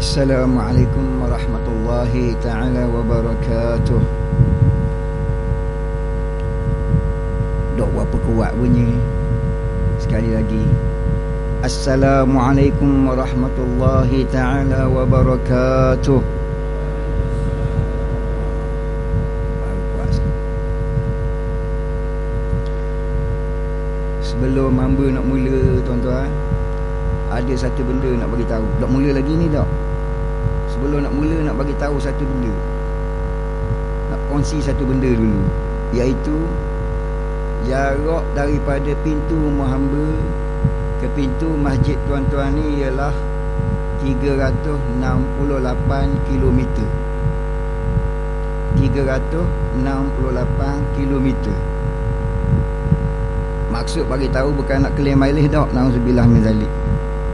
Assalamualaikum warahmatullahi ta'ala wabarakatuh. Dok berapa kuat bunyi. Sekali lagi. Assalamualaikum warahmatullahi ta'ala wabarakatuh. Sebelum hamba nak mula, tuan-tuan, ada satu benda nak bagi tahu. Tak mula lagi ni tak? Sebelum nak mula nak bagi tahu satu benda. Nak kongsi satu benda dulu, iaitu jarak daripada pintu rumah hamba ke pintu masjid tuan-tuan ni ialah 368 km. 368 km. Maksud bagi tahu bukan nak claim mileage tak. Nauzubillah min zalik.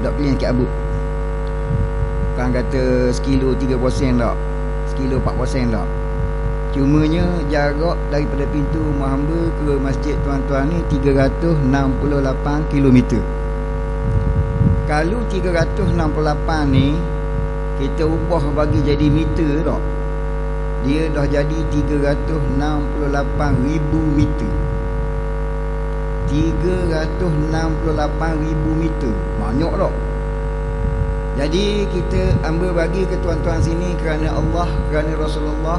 Tak claim sikit abut. Bukan kata sekilo 3% tak, sekilo 4% tak. Cumanya jarak daripada pintu rumah hamba ke masjid tuan-tuan ni 368 km. Kalau 368 ni kita ubah bagi jadi meter tak, dia dah jadi 368,000 meter. 368,000 meter. Banyak tak? Jadi kita ambil bagi ke tuan-tuan sini kerana Allah, kerana Rasulullah,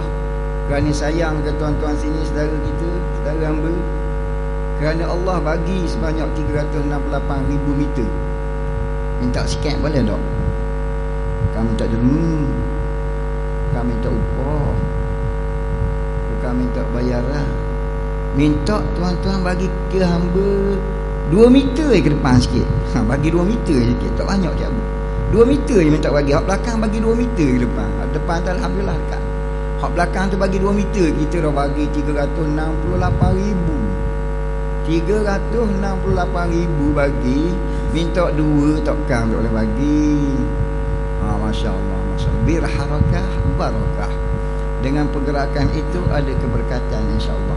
kerana sayang ke tuan-tuan sini, saudara kita, saudara hamba. Kerana Allah bagi sebanyak 368,000 meter. Minta sikit boleh tak? Kami minta derma, kami minta upah, bukan minta bayaran. Minta tuan-tuan bagi ke hamba 2 meter ke depan sikit. Bagi 2 meter sikit, tak banyak je. 2 meter je minta bagi. Hak belakang bagi 2 meter ke depan. Hak depan tu alhamdulillah dekat. Hak belakang tu bagi 2 meter. Kita dah bagi 368,000. 368,000 bagi. Minta 2 takkan tak boleh bagi. Masya Allah, Masya Allah. Birharakah barakah. Dengan pergerakan itu ada keberkatan insya-Allah.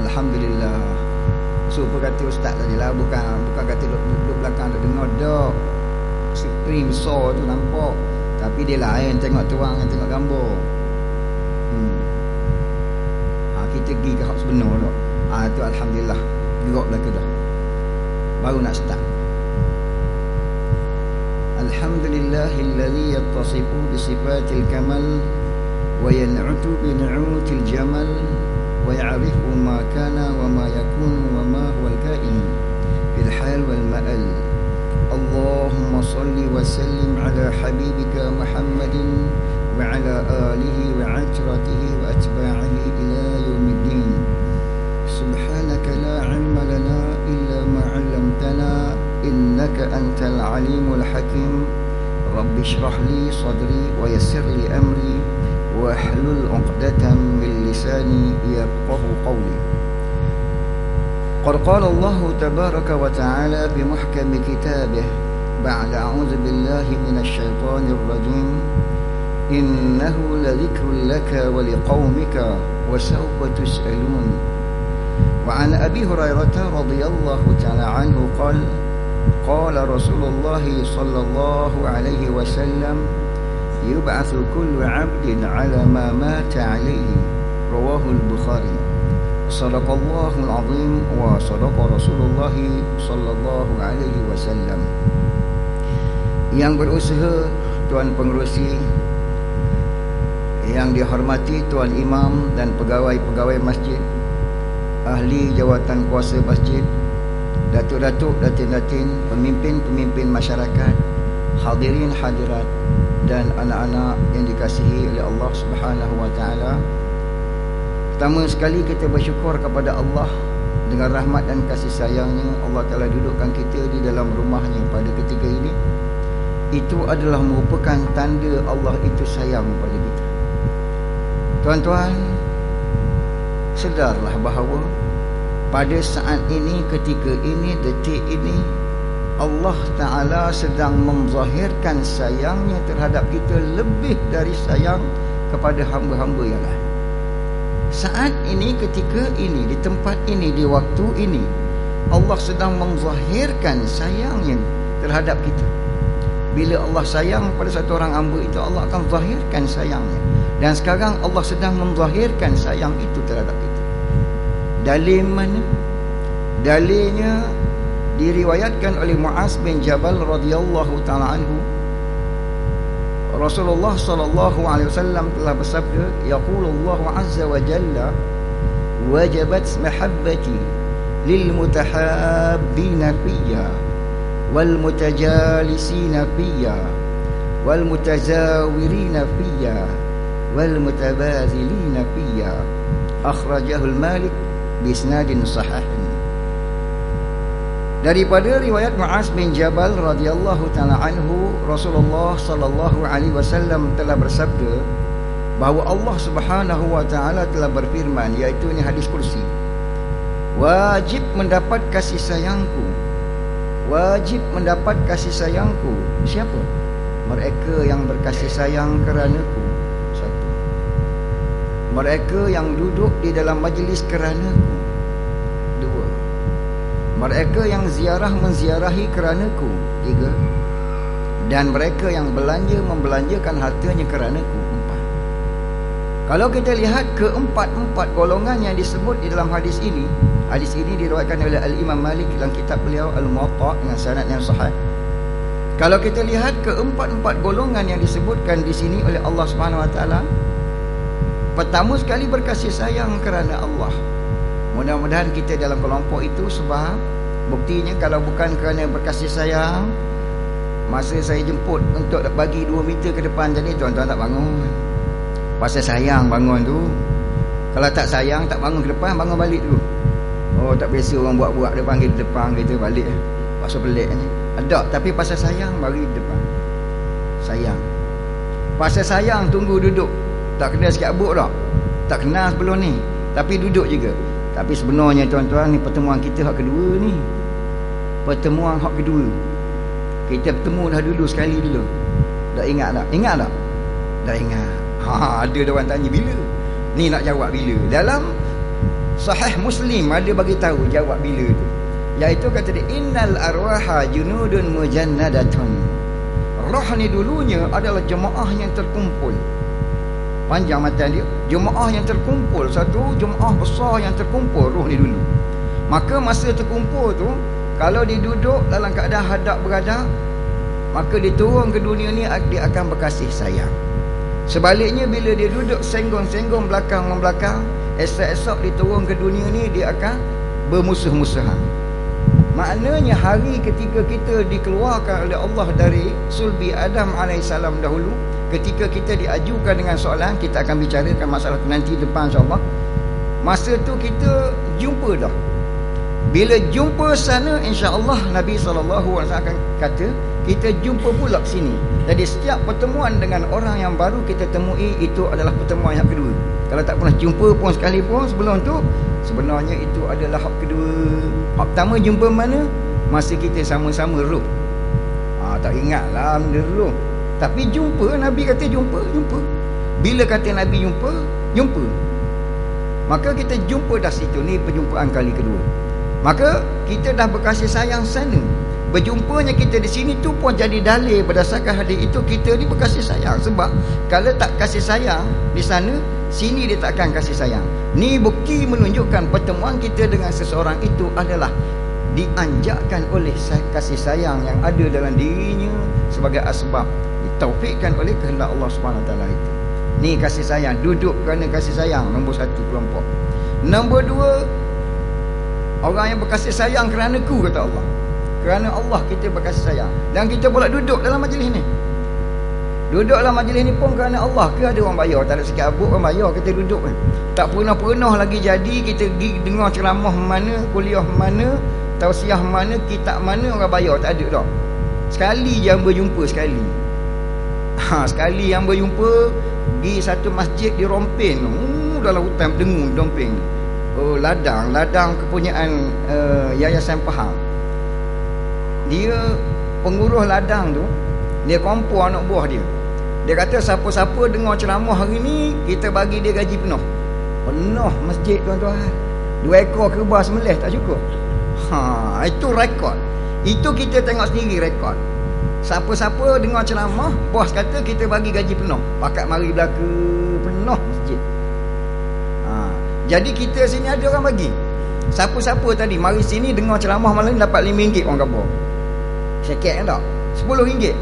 Alhamdulillah. So kata ustaz tadi lah, bukan kata duduk belakang tak dengar dak. Screen besar tu nampak, tapi dia lain tengok tuang dengan tengok gambar. Kita pergi ke hak sebenar tak. Tu alhamdulillah gerak belaka dah. Baru nak start. Alhamdulillahilladzi yattasifu bi sifatil kamal wa yan'utu bi nu'util jamal wa ya'rifu ma kana wa ma yakunu wa ma huwa al-ka'in bil hal wal ma'al. Allahumma salli wa sallim ala habibika Muhammadin wa ala alihi wa atratihi wa atba'ihi ila yaumiddin. Subhanaka la ilma lana illa ma 'allamtana innaka antal alimul hakim. Rabbi shrah li sadri wa yassir li amri wahlul 'uqdatam min lisani yafqahu qawli. قد قال الله تبارك وتعالى بمحكم كتابه بعد أعوذ بالله من الشيطان الرجيم إنه لذكر لك ولقومك وسوف تسألون. وعن أبي هريرة رضي الله تعالى عنه قال قال رسول الله صلى الله عليه وسلم يبعث كل عبد على ما مات عليه. رواه البخاري. Sadaqallahul azim wa sadaqa Rasulullah sallallahu alaihi wasallam. Yang berusaha tuan pengerusi, yang dihormati tuan imam dan pegawai-pegawai masjid, ahli jawatan kuasa masjid, datuk-datuk, datin-datin, pemimpin-pemimpin masyarakat, hadirin hadirat dan anak-anak yang dikasihi oleh Allah Subhanahu wa taala. Pertama sekali kita bersyukur kepada Allah. Dengan rahmat dan kasih sayangnya Allah Ta'ala dudukkan kita di dalam rumahnya pada ketika ini. Itu adalah merupakan tanda Allah itu sayang pada kita. Tuan-tuan, sedarlah bahawa pada saat ini, ketika ini, detik ini, Allah Ta'ala sedang menzahirkan sayangnya terhadap kita lebih dari sayang kepada hamba-hamba yang lain. Saat ini, ketika ini, di tempat ini, di waktu ini, Allah sedang menzahirkan sayangnya terhadap kita. Bila Allah sayang pada satu orang hamba itu, Allah akan zahirkan sayangnya. Dan sekarang Allah sedang menzahirkan sayang itu terhadap kita. Dalil mana? Dalilnya diriwayatkan oleh Muaz bin Jabal radhiyallahu taala anhu. Rasulullah sallallahu alaihi wasallam telah bersabda, yaqulullahu azza wa jalla, wajabat mahabbati lil mutahabbina fiyya wal mutajalisina fiyya wal mutazawirina fiyya wal mutabazilina fiyya. Akhrajahu al-Malik bi isnadin sahih. Daripada riwayat Muaz bin Jabal radhiyallahu taala anhu, Rasulullah sallallahu alaihi wasallam telah bersabda bahawa Allah Subhanahu wa taala telah berfirman, iaitu ini hadis kursi, wajib mendapat kasih sayangku, wajib mendapat kasih sayangku. Siapa? Mereka yang berkasih sayang kerana-Ku. Satu. Mereka yang duduk di dalam majlis kerana-Ku. Dua. Mereka yang ziarah menziarahi kerana-Ku. Tiga. Dan mereka yang belanja membelanjakan hartanya kerana-Ku. Empat. Kalau kita lihat keempat-empat golongan yang disebut di dalam hadis ini diriwayatkan oleh Al-Imam Malik dalam kitab beliau Al-Muwatta dengan sanad yang sahih. Kalau kita lihat keempat-empat golongan yang disebutkan di sini oleh Allah Subhanahu wa taala, pertama sekali berkasih sayang kerana Allah. Mudah-mudahan kita dalam kelompok itu, sebab buktinya kalau bukan kerana berkasih sayang, masa saya jemput untuk bagi 2 meter ke depan tadi, tuan-tuan tak bangun. Pasal sayang bangun tu. Kalau tak sayang, tak bangun ke depan, bangun balik dulu. Oh, tak biasa orang buat-buat, dia panggil di depan, kita balik. Pasal pelik ni. Ada, tapi pasal sayang bagi di depan. Sayang. Pasal sayang tunggu duduk. Tak kena sikit abuk tak? Tak kenal sebelum ni, tapi duduk juga. Tapi sebenarnya tuan-tuan, ni pertemuan kita hak kedua ni. Pertemuan hak kedua. Kita bertemu dah dulu sekali dulu. Dah ingat tak? Ingat tak? Dah ingat. Ada orang tanya bila. Ni nak jawab bila. Dalam Sahih Muslim ada bagi tahu jawab bila tu. Iaitu kata dia, innal arwaha junudun mujannadatun. Roh ni dulunya adalah jemaah yang terkumpul. Panjang matan dia, jemaah yang terkumpul. Satu jemaah besar yang terkumpul, roh ni dulu. Maka masa terkumpul tu, kalau dia duduk dalam keadaan hadap beradab, maka dia turun ke dunia ni, dia akan berkasih sayang. Sebaliknya bila dia duduk senggong-senggong belakang-membelakang, esok-esok dia turun ke dunia ni, dia akan bermusuh-musuhan. Maknanya hari ketika kita dikeluarkan oleh Allah dari sulbi Adam AS dahulu, ketika kita diajukan dengan soalan, kita akan bicarakan masalah tu nanti depan insyaAllah. Masa tu kita jumpa dah. Bila jumpa sana, insyaAllah Nabi SAW akan kata, kita jumpa pula sini. Jadi setiap pertemuan dengan orang yang baru kita temui, itu adalah pertemuan yang kedua. Kalau tak pernah jumpa pun sekalipun sebelum tu, sebenarnya itu adalah hak kedua. Hak pertama jumpa mana? Masa kita sama-sama roh. Tak ingatlah benda roh. Tapi jumpa, Nabi kata jumpa. Bila kata Nabi jumpa. Maka kita jumpa dah situ. Ni perjumpaan kali kedua. Maka kita dah berkasih sayang sana. Berjumpanya kita di sini tu pun jadi dalil berdasarkan hadis itu, kita ni berkasih sayang. Sebab kalau tak kasih sayang di sana, sini dia takkan kasih sayang. Ni bukti menunjukkan pertemuan kita dengan seseorang itu adalah dianjakkan oleh kasih sayang yang ada dalam dirinya sebagai asbab ditaufikkan oleh kehendak Allah SWT itu. Ni kasih sayang, duduk kerana kasih sayang, nombor satu kelompok. Nombor dua, orang yang berkasih sayang kerana Ku, kata Allah. Kerana Allah kita berkasih sayang. Dan kita pula duduk dalam majlis ni. Duduk dalam majlis ni pun kerana Allah ke ada orang bayar? Tak ada sikit abuk orang bayar kita duduk kan. Tak pernah lagi jadi kita pergi dengar ceramah mana, kuliah mana, tausiah mana, kitab mana orang bayar. Tak ada dah. Sekali je yang berjumpa sekali. Sekali yang berjumpa di satu masjid di Rompin. Dalam hutan dengung Rompin. Ladang kepunyaan Yayasan Pahang. Dia pengurus ladang tu, dia kumpul anak buah dia. Dia kata siapa-siapa dengar ceramah hari ni, kita bagi dia gaji penuh. Penuh masjid tuan-tuan. 2 ekor kerbau sembelih tak cukup. Itu rekod. Itu kita tengok sendiri rekod. Siapa-siapa dengar ceramah, bos kata kita bagi gaji penuh, pakat mari belaka penuh masjid. Jadi kita sini ada orang bagi. Siapa-siapa tadi mari sini dengar ceramah malam ni dapat RM5 orang kata. Sikit kan tak? RM10,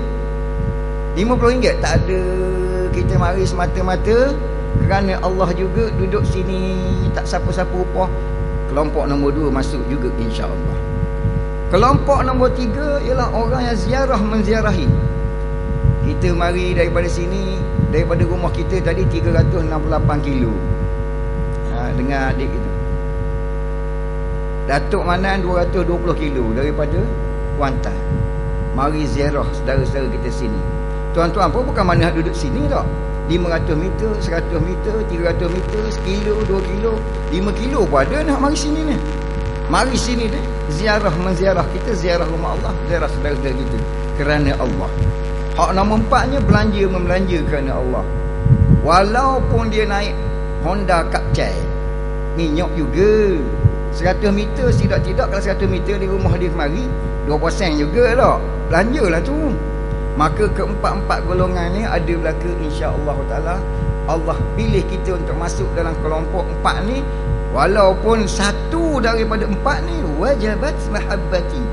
RM50 tak ada. Kita mari semata-mata kerana Allah juga duduk sini, tak siapa-siapa upah. Kelompok nombor 2 masuk juga insya-Allah. Kelompok nombor 3 ialah orang yang ziarah menziarahi. Kita mari daripada sini, daripada rumah kita tadi 368 kilo. Dengar adik kita. Datuk Manan 220 kilo daripada Kuantan. Mari ziarah saudara-saudara kita sini. Tuan-tuan pun bukan mana nak duduk sini tak. 500 meter, 100 meter, 300 meter, 1 kilo, 2 kilo, 5 kilo pun ada nak mari sini ni. Mari sini ni ziarah menziarah, kita ziarah rumah Allah, ziarah saudara-saudara kita kerana Allah. Hak nombor 4-nya belanja membelanja kerana Allah. Walaupun dia naik Honda Kapcai, minyak juga 100 meter, tidak-tidak kalau 100 meter di rumah dia kemari 2% juga tak, belanjalah tu. Maka keempat-empat golongan ni ada belaka insya-Allah taala. Allah pilih kita untuk masuk dalam kelompok 4 ni. Walaupun satu daripada 4 ni wajabat mahabbati.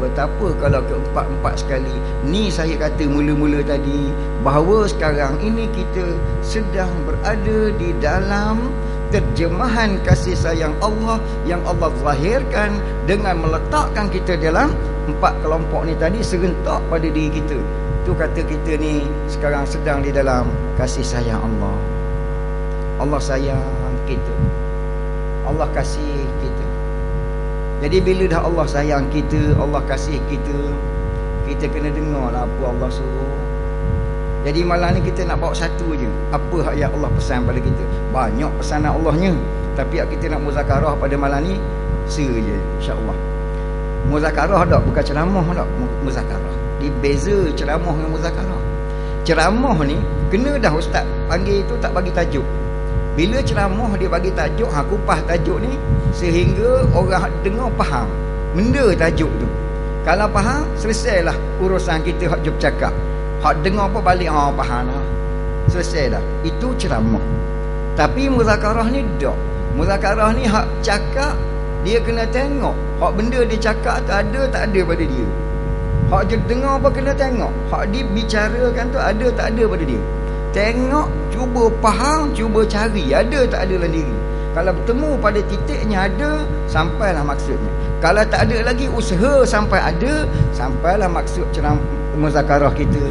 Betapa kalau keempat-empat sekali. Ni saya kata mula-mula tadi bahawa sekarang ini kita sedang berada di dalam terjemahan kasih sayang Allah yang Allah zahirkan dengan meletakkan kita dalam 4 kelompok ni tadi serentak pada diri kita. Tu kata kita ni sekarang sedang di dalam kasih sayang Allah. Allah sayang kita, Allah kasih kita. Jadi bila dah Allah sayang kita, Allah kasih kita, kita kena dengar lah apa Allah suruh. Jadi malam ni kita nak bawa satu je, apa yang Allah pesan pada kita. Banyak pesanan Allahnya, tapi kita nak muzakarah pada malam ni saja insya-Allah. Muzakarah tak, bukan ceramah tak, muzakarah. Dia beza ceramah dengan muzakarah. Ceramah ni kena dah ustaz panggil tu tak bagi tajuk. Bila ceramah dia bagi tajuk, kupas tajuk ni sehingga orang dengar faham benda tajuk tu. Kalau faham, selesailah urusan kita hak jumpa cakap. Hak dengar apa balik faham dah. Selesai dah. Itu ceramah. Tapi muzakarah ni tak. Muzakarah ni hak cakap dia kena tengok hak benda dia cakap tu ada tak ada pada dia. Hak je dengar apa kena tengok hak dia bicarakan tu ada tak ada pada dia. Tengok, cuba faham, cuba cari ada tak ada dalam diri. Kalau bertemu pada titiknya ada, sampailah maksudnya. Kalau tak ada lagi, usaha sampai ada, sampailah maksud ceramah muzakarah kita.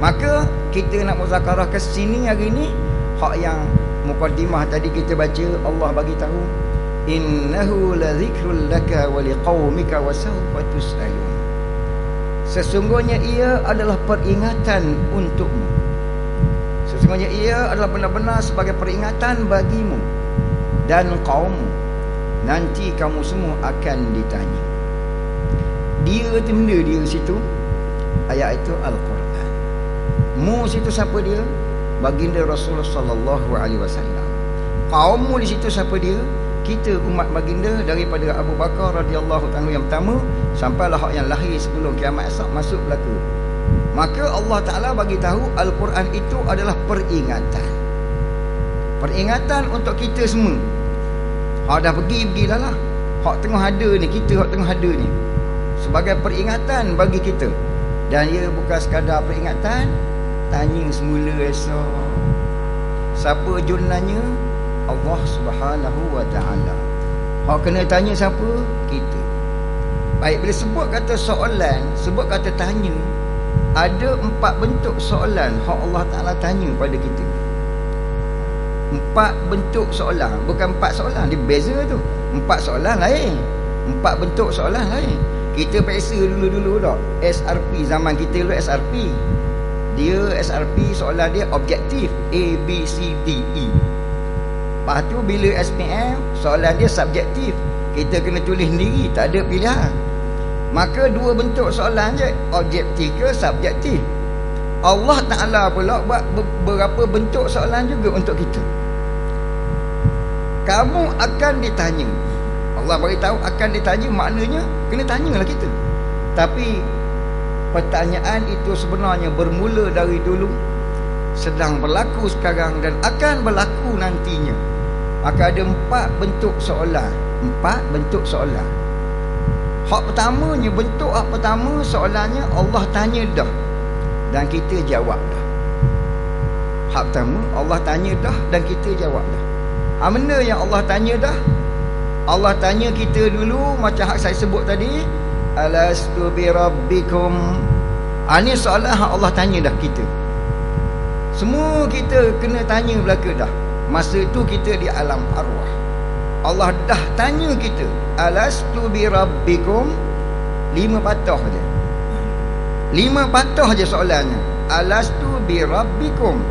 Maka kita nak muzakarah ke sini hari ni, hak yang mukaddimah tadi kita baca, Allah bagi tahu innahu ladzikrul laka wa liqaumika wa sawfa tus'alun. Sesungguhnya ia adalah peringatan untukmu. Sesungguhnya ia adalah benar-benar sebagai peringatan bagimu dan kaummu. Nanti kamu semua akan ditanya. Dia tu benda dia situ. Ayat itu Al-Quran. Mu situ siapa dia? Baginda Rasulullah sallallahu alaihi wasallam. Kaummu di situ siapa dia? Kita umat baginda daripada Abu Bakar radhiyallahu anhu yang pertama sampailah hak yang lahir sebelum kiamat esok masuk belaka. Maka Allah Ta'ala bagi tahu Al-Quran itu adalah peringatan. Peringatan untuk kita semua. Hak dah pergi-pergilah lah. Hak tengah ada ni, kita hak tengah ada ni, sebagai peringatan bagi kita. Dan ia bukan sekadar peringatan. Tanya semula esok. Siapa junanya? Allah Subhanahu wa Ta'ala. Hak kena tanya siapa? Kita. Baik, bila sebut kata soalan, sebut kata tanya, ada 4 bentuk soalan hak Allah Ta'ala tanya pada kita. 4 bentuk soalan, bukan 4 soalan, dia beza tu. 4 soalan lain, 4 bentuk soalan lain. Kita periksa dulu-dulu tak, SRP zaman kita dulu SRP. Dia SRP soalan dia objektif A, B, C, D, E. Lepas tu bila SPM soalan dia subjektif, kita kena tulis sendiri, tak ada pilihan. Maka 2 bentuk soalan je, objektif ke subjektif. Allah Ta'ala pula buat beberapa bentuk soalan juga untuk kita. Kamu akan ditanya. Allah beritahu akan ditanya, maknanya kena tanyalah kita. Tapi pertanyaan itu sebenarnya bermula dari dulu, sedang berlaku sekarang dan akan berlaku nantinya. Maka ada 4 bentuk soalan. 4 bentuk soalan. Hak pertamanya, bentuk hak pertama soalannya Allah tanya dah dan kita jawab dah. Hak pertama Allah tanya dah dan kita jawab dah. Mana yang Allah tanya dah? Allah tanya kita dulu macam hak saya sebut tadi, alastu bi rabbikum. Ini soalan hak Allah tanya dah kita. Semua kita kena tanya belaka dah. Masa tu kita di alam arwah. Allah dah tanya kita, alastu bi rabbikum. 5 patah je. 5 patah je soalannya. Alastu bi rabbikum.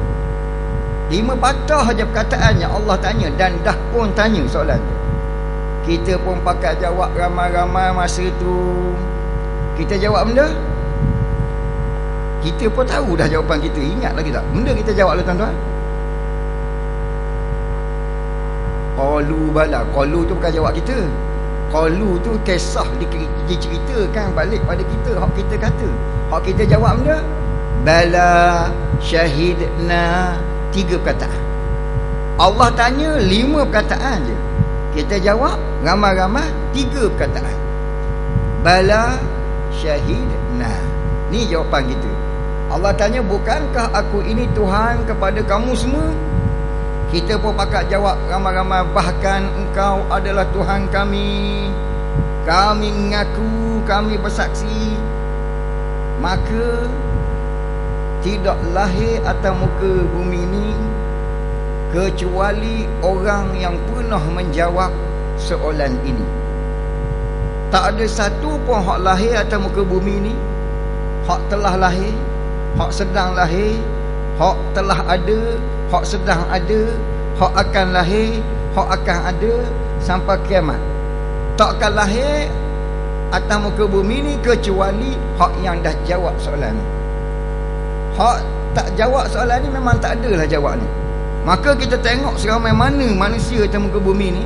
5 patah je perkataannya Allah tanya dan dah pun tanya soalannya. Kita pun pakai jawab ramai-ramai masa tu. Kita jawab benda, kita pun tahu dah jawapan kita. Ingat lagi tak benda kita jawab lah tuan-tuan? Qalu bala. Qalu tu bukan jawab kita. Qalu tu kisah diceritakan balik pada kita. Hak kita kata, hak kita jawab benda, bala syahidna. 3 perkataan. Allah tanya 5 perkataan je, kita jawab ramai-ramai 3 perkataan. Bala syahidna. Ni jawapan kita. Allah tanya, bukankah aku ini Tuhan kepada kamu semua? Kita pun pakat jawab ramai-ramai, bahkan engkau adalah Tuhan kami. Kami mengaku, kami bersaksi. Maka tidak lahir atas muka bumi ini kecuali orang yang pernah menjawab soalan ini. Tak ada satu pun hak lahir atas muka bumi ini, hak telah lahir, hak sedang lahir, hak telah ada, hak sedang ada, hak akan lahir, hak akan ada sampai kiamat. Takkan lahir atas muka bumi ni kecuali hak yang dah jawab soalan ni. Hak tak jawab soalan ni memang tak adalah jawab ni. Maka kita tengok seramai mana manusia atas muka bumi ni,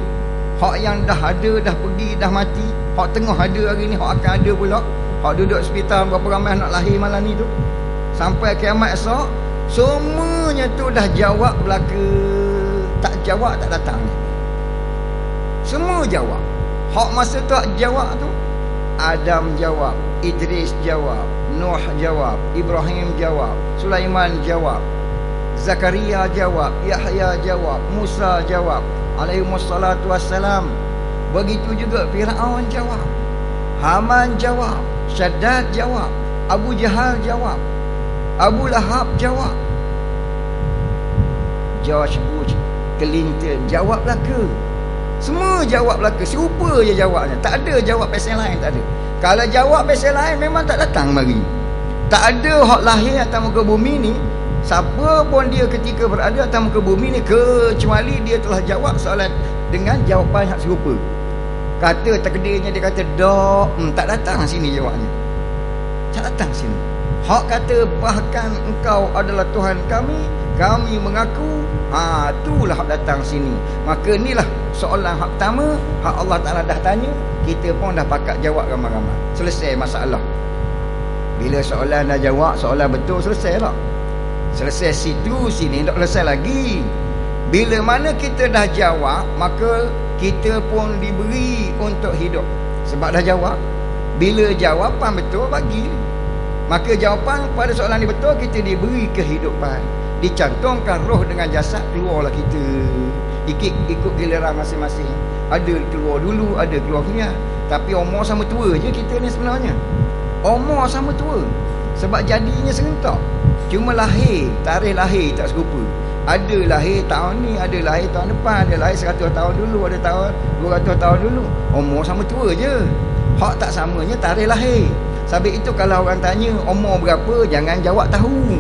hak yang dah ada, dah pergi, dah mati, hak tengah ada hari ni, hak akan ada pula, hak duduk hospital berapa ramai nak lahir malam ni tu, sampai kiamat esok, semuanya tu dah jawab belaka. Tak jawab tak datang. Semua jawab. Hak masa tu jawab tu, Adam jawab, Idris jawab, Nuh jawab, Ibrahim jawab, Sulaiman jawab, Zakaria jawab, Yahya jawab, Musa jawab alaihimussalatu wassalam. Begitu juga Firaun jawab, Haman jawab, Syaddad jawab, Abu Jahal jawab, Abu Lahab jawab, George Bush Clinton jawab belaka. Semua jawab belaka, serupa je jawabnya. Tak ada jawab pasal lain, tak ada. Kalau jawab pasal lain memang tak datang mari. Tak ada hak lahir atas muka bumi ni, siapa pun dia ketika berada atas muka bumi ni, kecuali dia telah jawab soalan dengan jawapan yang serupa. Kata takdirnya dia kata dak, tak datang sini jawabnya. Tak datang sini. Hak kata bahkan engkau adalah Tuhan kami, kami mengaku, itulah hak datang sini. Maka inilah soalan hak pertama, hak Allah Ta'ala dah tanya, kita pun dah pakat jawab ramai-ramai. Selesai masalah. Bila soalan dah jawab, soalan betul, selesai lah. Selesai situ, sini tak selesai lagi. Bila mana kita dah jawab, maka kita pun diberi untuk hidup. Sebab dah jawab. Bila jawapan betul, bagi. Maka jawapan pada soalan ni betul, kita diberi kehidupan. Dicantumkan roh dengan jasad, keluarlah kita. Ikut giliran masing-masing. Ada keluar dulu, ada keluar kemudian. Tapi umur sama tua je kita ni sebenarnya. Umur sama tua. Sebab jadinya serentak. Cuma lahir, tarikh lahir tak serupa. Ada lahir tahun ni, ada lahir tahun depan, ada lahir 100 tahun dulu, ada tahun 200 tahun dulu. Umur sama tua je. Hak tak samanya tarikh lahir. Sebab itu kalau orang tanya umur berapa, jangan jawab tahu.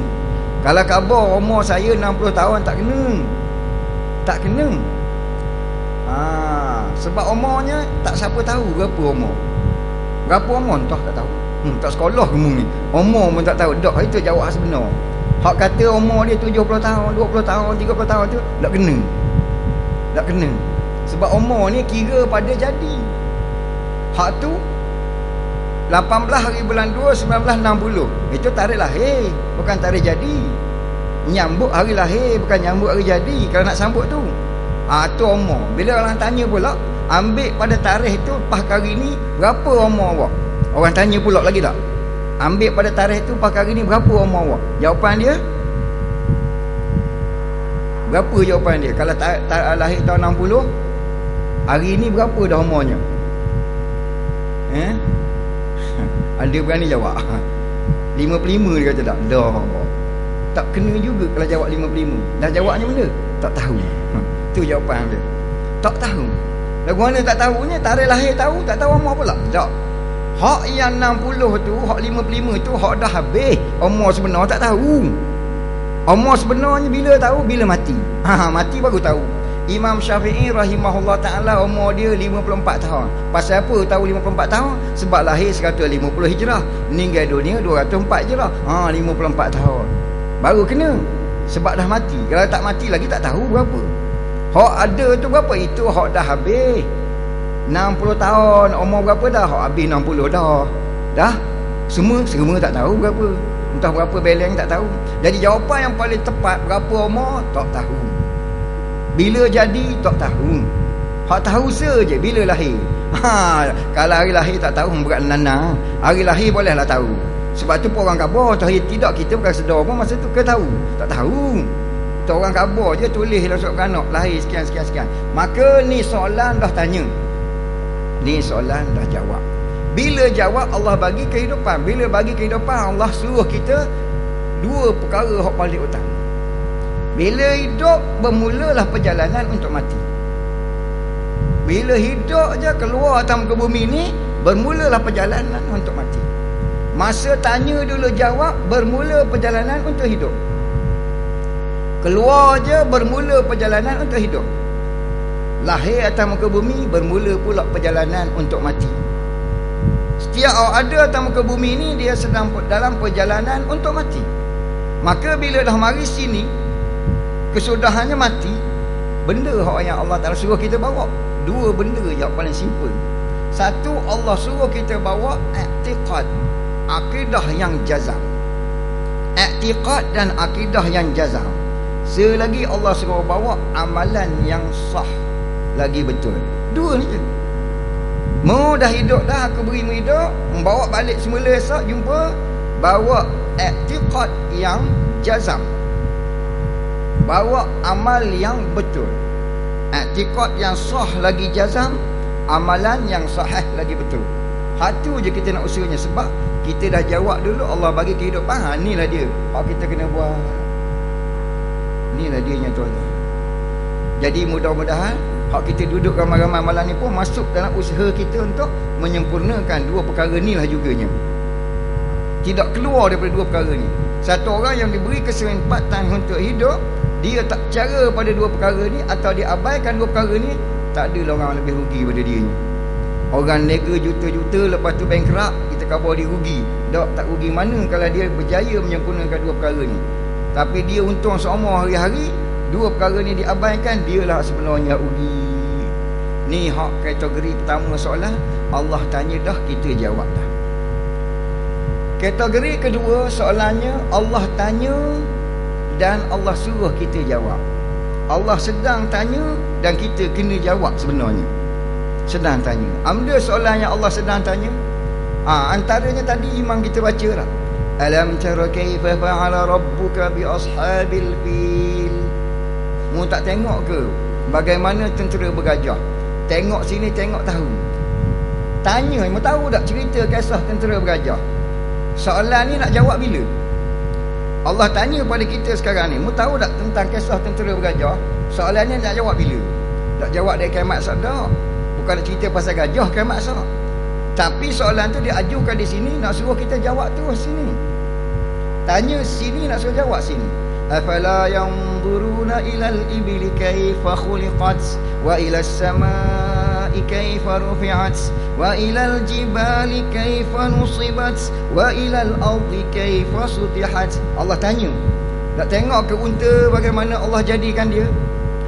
Kalau khabar umur saya 60 tahun, tak kena. Tak kena. Sebab umurnya tak siapa tahu berapa umur. Berapa umur entah tak tahu. Tak sekolah kamu ni. Umur pun tak tahu. Dak, itu jawab sebenar. Hak kata umur dia 70 tahun, 20 tahun, 30 tahun tu tak kena. Tak kena. Sebab umur ni kira pada jadi. Hak tu 18 hari bulan 2 1960. Itu tarikh lahir, bukan tarikh jadi. Nyambut hari lahir bukan nyambut hari jadi kalau nak sambut tu. Tu umur. Bila orang tanya pula, ambil pada tarikh tu pas hari ni berapa umur awak? Orang tanya pula lagi tak? Ambil pada tarikh tu pas hari ni berapa umur awak? Jawapan dia berapa jawapan dia? Kalau lahir tahun 60, hari ni berapa dah umurnya? Ada berani jawab? 55 dia kata tak? Dah. Tak kena juga kalau jawab 55. Dah jawabnya benda? Tak tahu. Tu jawapan dia. Tak tahu. Lagu mana tak tahunya? Tarikh lahir tahu, tak tahu umur pula? Tak. Hak yang 60 tu, hak 55 tu, hak dah habis. Umur sebenar tak tahu. Umur sebenarnya bila tahu? Bila mati. Mati baru tahu. Imam Syafi'i rahimahullah ta'ala umur dia 54 tahun. Pasal apa tahu 54 tahun? Sebab lahir 150 hijrah, meninggal dunia 204 hijrah. 54 tahun baru kena. Sebab dah mati. Kalau tak mati lagi tak tahu berapa. Hak ada tu berapa? Itu hak dah habis 60 tahun. Umur berapa dah? Hak habis 60 dah. Dah semua tak tahu berapa. Entah berapa balance tak tahu. Jadi jawapan yang paling tepat berapa umur tak tahu. Bila jadi tak tahu. Hak tahu saja bila lahir. Kalau hari lahir tak tahu berat nana. Hari lahir bolehlah tahu. Sebab tu pun orang khabar. Tidak, kita bukan sedar pun masa tu ke tahu. Tak tahu. Tu orang khabar je tulis dalam surat beranak lahir sekian. Maka ni soalan dah tanya. Ni soalan dah jawab. Bila jawab Allah bagi kehidupan. Bila bagi kehidupan Allah suruh kita dua perkara hak paling utama. Bila hidup bermulalah perjalanan untuk mati. Bila hidup je keluar atas muka bumi ni bermulalah perjalanan untuk mati. Masa tanya dulu jawab bermula perjalanan untuk hidup. Keluar je bermula perjalanan untuk hidup. Lahir atas muka bumi bermula pula perjalanan untuk mati. Setiap orang ada atas muka bumi ni dia sedang dalam perjalanan untuk mati. Maka bila dah mari sini kesudahannya mati, benda yang Allah Ta'ala suruh kita bawa dua benda yang paling simple. Satu, Allah suruh kita bawa i'tiqad, akidah yang jazam. I'tiqad dan akidah yang jazam. Selagi Allah suruh bawa amalan yang sah lagi betul. Dua ni je. Mau dah hidup dah, aku beri hidup, membawa balik semula esok jumpa, bawa i'tiqad yang jazam, bawa amal yang betul. I'tiqad yang sah lagi jazam, amalan yang sahih lagi betul. Satu je kita nak usahanya. Sebab kita dah jawab dulu Allah bagi kehidupan. Inilah dia hak kita kena buat. Inilah dia yang tuan. Jadi mudah-mudahan hak kita duduk ramai-ramai malam ni pun masuk dalam usaha kita untuk menyempurnakan dua perkara ni lah juganya. Tidak keluar daripada dua perkara ni. Satu orang yang diberi kesempatan untuk hidup, dia tak cara pada dua perkara ni atau dia abaikan dua perkara ni, tak adalah orang lebih rugi pada dia ni. Orang nega juta-juta lepas tu bankrupt, kita khabar dia rugi. Tak rugi mana kalau dia berjaya menyempurnakan dua perkara ni. Tapi dia untung seumur hari-hari, dua perkara ni diabaikan, dialah sebenarnya rugi. Ni hak kategori pertama soalan. Allah tanya dah, kita jawab dah. Kategori kedua soalannya, Allah tanya dan Allah suruh kita jawab. Allah sedang tanya dan kita kena jawab sebenarnya. Sedang tanya. Ambil soalan yang Allah sedang tanya. Antaranya tadi imam kita baca lah. Alam tara kaifa fa'ala rabbuka bi ashabil fil. Mu tak tengok ke bagaimana tentera bergajah? Tengok sini, tengok tahu. Tanya, mu tahu tak cerita kisah tentera bergajah? Soalan ni nak jawab bila? Allah tanya pada kita sekarang ni, mu tahu tak tentang kisah tentera bergajah? Soalannya nak jawab bila? Tak jawab dari kiamat sadar. Bukan nak cerita pasal gajah kiamat sadar. Tapi soalan tu diajukan di sini, nak suruh kita jawab terus sini. Tanya sini, nak suruh jawab sini. Afala yanzuruna ilal ibili kaifa khuliqat wa ilal samai kaifa rufi'at wa ilal jibali kaifa nusibat wa ilal ardi kaifa sutihat. Allah tanya. Nak tengok ke unta bagaimana Allah jadikan dia?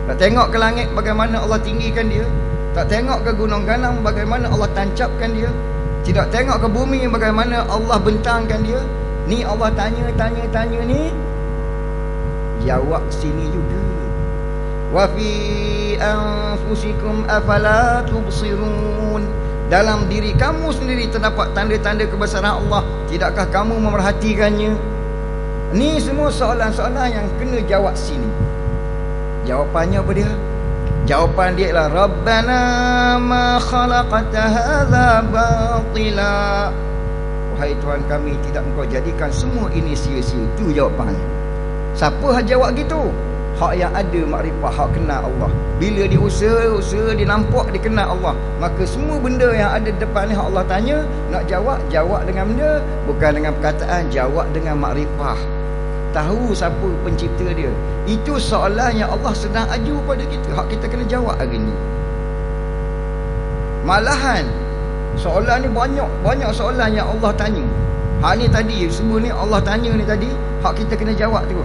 Nak tengok ke langit bagaimana Allah tinggikan dia? Tak tengok ke gunung ganang bagaimana Allah tancapkan dia? Tidak tengok ke bumi bagaimana Allah bentangkan dia. Ni Allah tanya ni, jawab sini juga. Wa fi anfusikum afala tubsirun. Dalam diri kamu sendiri terdapat tanda-tanda kebesaran Allah. Tidakkah kamu memerhatikannya? Ni semua soalan-soalan yang kena jawab sini. Jawapannya apa dia? Jawapan dia ialah Rabbana ma khalaqta hadza batila. Wahai Tuhan kami, tidak engkau jadikan semua ini sia-sia. Itu jawapannya. Siapa hak jawab gitu? Hak yang ada makrifah, hak kenal Allah. Bila dia usaha, dia nampak dia kenal Allah, maka semua benda yang ada depan ni hak Allah tanya, nak jawab dengan benda, bukan dengan perkataan, jawab dengan makrifah. Tahu siapa pencipta dia. Itu soalan yang Allah sedang aju pada kita. Hak kita kena jawab hari ni. Malahan soalan ni banyak soalan yang Allah tanya. Hak ni tadi, semua ni Allah tanya ni tadi, hak kita kena jawab tu.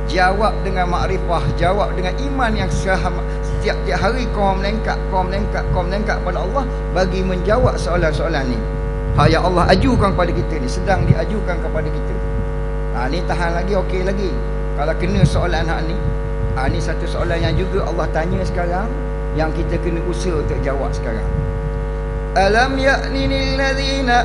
Jawab dengan makrifah, jawab dengan iman yang setiap hari kau melengkap pada Allah bagi menjawab soalan-soalan ni. Hak yang Allah ajukan kepada kita ni, sedang diajukan kepada kita. Ni tahan lagi, okey lagi. Kalau kena soalan hak ni, ni satu soalan yang juga Allah tanya sekarang, yang kita kena usaha untuk jawab sekarang. Alam ya'ni lil ladzina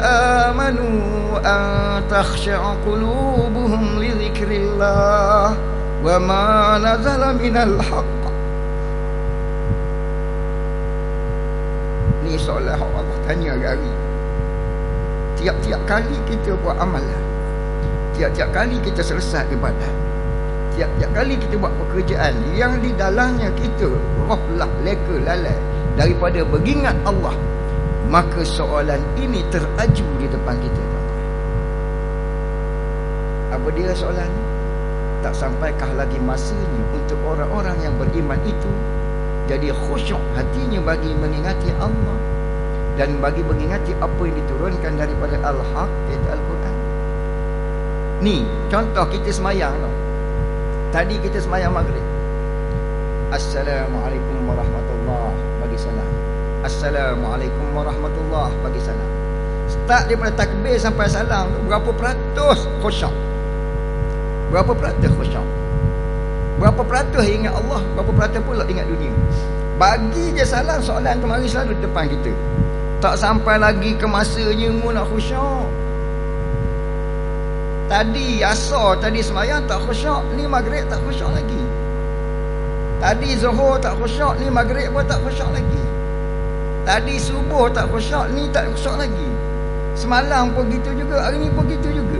amanu an takhsha'a qulubuhum li dzikrillah wa ma nazala minal haqq. Ni soalan Allah tanya hari. Tiap-tiap kali kita buat amalan, tiap-tiap kali kita selesai ibadat, tiap-tiap kali kita buat pekerjaan yang di dalamnya kita rohlah leka lalai daripada mengingat Allah, maka soalan ini teraju di depan kita. Apa dia soalan ni? Tak sampaikah lagi masanya untuk orang-orang yang beriman itu jadi khusyuk hatinya bagi mengingati Allah dan bagi mengingati apa yang diturunkan daripada Al-Haq, iaitu Al-Quran. Ni contoh kita semayang tau. Tadi kita semayang maghrib, Assalamualaikum warahmatullahi, bagi salam. Assalamualaikum warahmatullahi, bagi salam. Start daripada takbir sampai salam, berapa peratus khusyuk? Berapa peratus khusyuk? Berapa peratus ingat Allah? Berapa peratus pula ingat dunia? Bagi je salam, soalan tu mari selalu di depan kita. Tak sampai lagi ke masanya mu nak khusyuk. Tadi asar, tadi semayang tak khusyuk, ni maghrib tak khusyuk lagi. Tadi zuhur tak khusyuk, ni maghrib pun tak khusyuk lagi. Tadi subuh tak khusyuk, ni tak khusyuk lagi. Semalam pun gitu juga, hari ni pun gitu juga.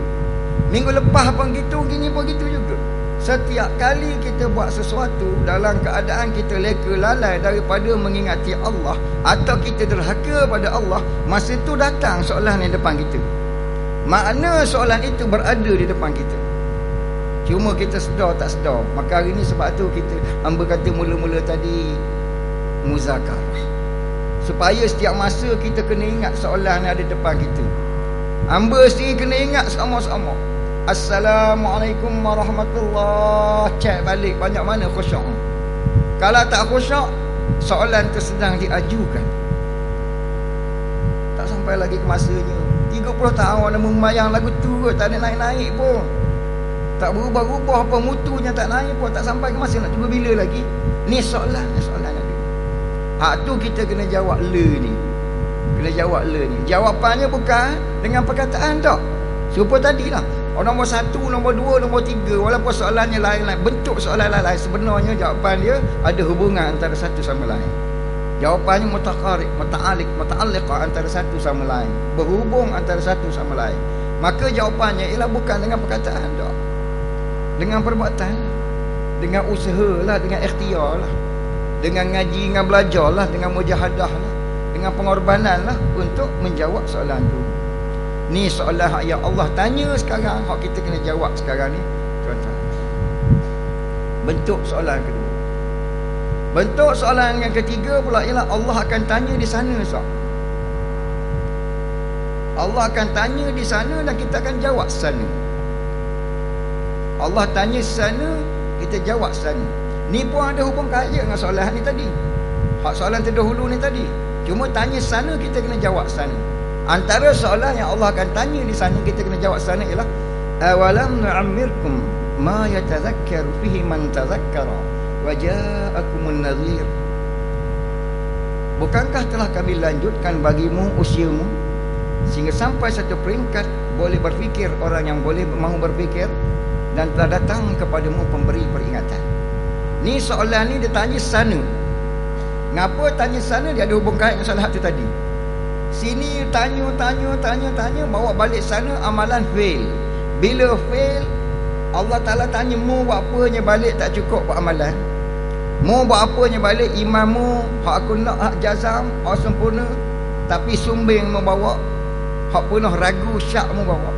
Minggu lepas pun gitu, gini pun gitu juga. Setiap kali kita buat sesuatu dalam keadaan kita leka lalai daripada mengingati Allah atau kita derhaka pada Allah, masa itu datang soalan yang depan kita. Makna soalan itu berada di depan kita, cuma kita sedar tak sedar. Maka hari ni sebab tu kita, hamba kata mula-mula tadi, muzakarah, supaya setiap masa kita kena ingat soalan yang ada depan kita. Hamba sendiri kena ingat sama-sama. Assalamualaikum warahmatullahi. Cek balik banyak mana khusyuk. Kalau tak khusyuk, soalan tu sedang diajukan. Tak sampai lagi ke masanya. 30 tahun dah membayang lagu tu, tak ada naik-naik pun. Tak berubah-ubah apa, mutunya tak naik pun. Tak sampai ke masa nak cuba bila lagi. Ni soalan ada. Hak tu kita kena jawab le ni. Kena jawab le ni. Jawapannya bukan dengan perkataan tak. Serupa tadilah. Nombor 1, nombor 2, nombor 3, walaupun soalannya lain-lain, bentuk soalan lain-lain, sebenarnya jawapan dia ada hubungan antara satu sama lain. Jawapannya mutaqarib, muta'alliqah antara satu sama lain, berhubung antara satu sama lain. Maka jawapannya ialah bukan dengan perkataan tak, dengan perbuatan, dengan usaha lah, dengan ikhtiar lah, dengan ngaji, dengan belajar lah, dengan mujahadah lah, dengan pengorbanan lah untuk menjawab soalan tu. Ni soalan yang Allah tanya sekarang, hak kita kena jawab sekarang ni. Contoh bentuk soalan kedua. Bentuk soalan yang ketiga pula ialah Allah akan tanya di sana, Allah akan tanya di sana dan kita akan jawab sana. Allah tanya sana, kita jawab sana. Ni pun ada hubung kaya dengan soalan ni tadi. Hak soalan terdahulu ni tadi. Cuma tanya sana, kita kena jawab sana. Antara soalan yang Allah akan tanya di sana, kita kena jawab sana ialah awalam nu'ammirkum ma yatadhakkaru fihi man tadhakkara wa ja'akumun nadhir. Bukankah telah kami lanjutkan bagimu usiamu sehingga sampai satu peringkat boleh berfikir orang yang boleh mahu berfikir, dan telah datang kepadamu pemberi peringatan. Ni soalan ni dia tanya sana. Ngapa tanya sana? Dia ada hubung kait dengan soalan tu tadi. Sini tanya, bawa balik sana, amalan fail. Bila fail, Allah Ta'ala tanya, mu buat apanya balik tak cukup buat amalan? Mu buat apanya balik imanmu, hak aku nak hak jazam, hak sempurna, tapi sumbing mu bawa, hak penuh ragu syak mu bawa.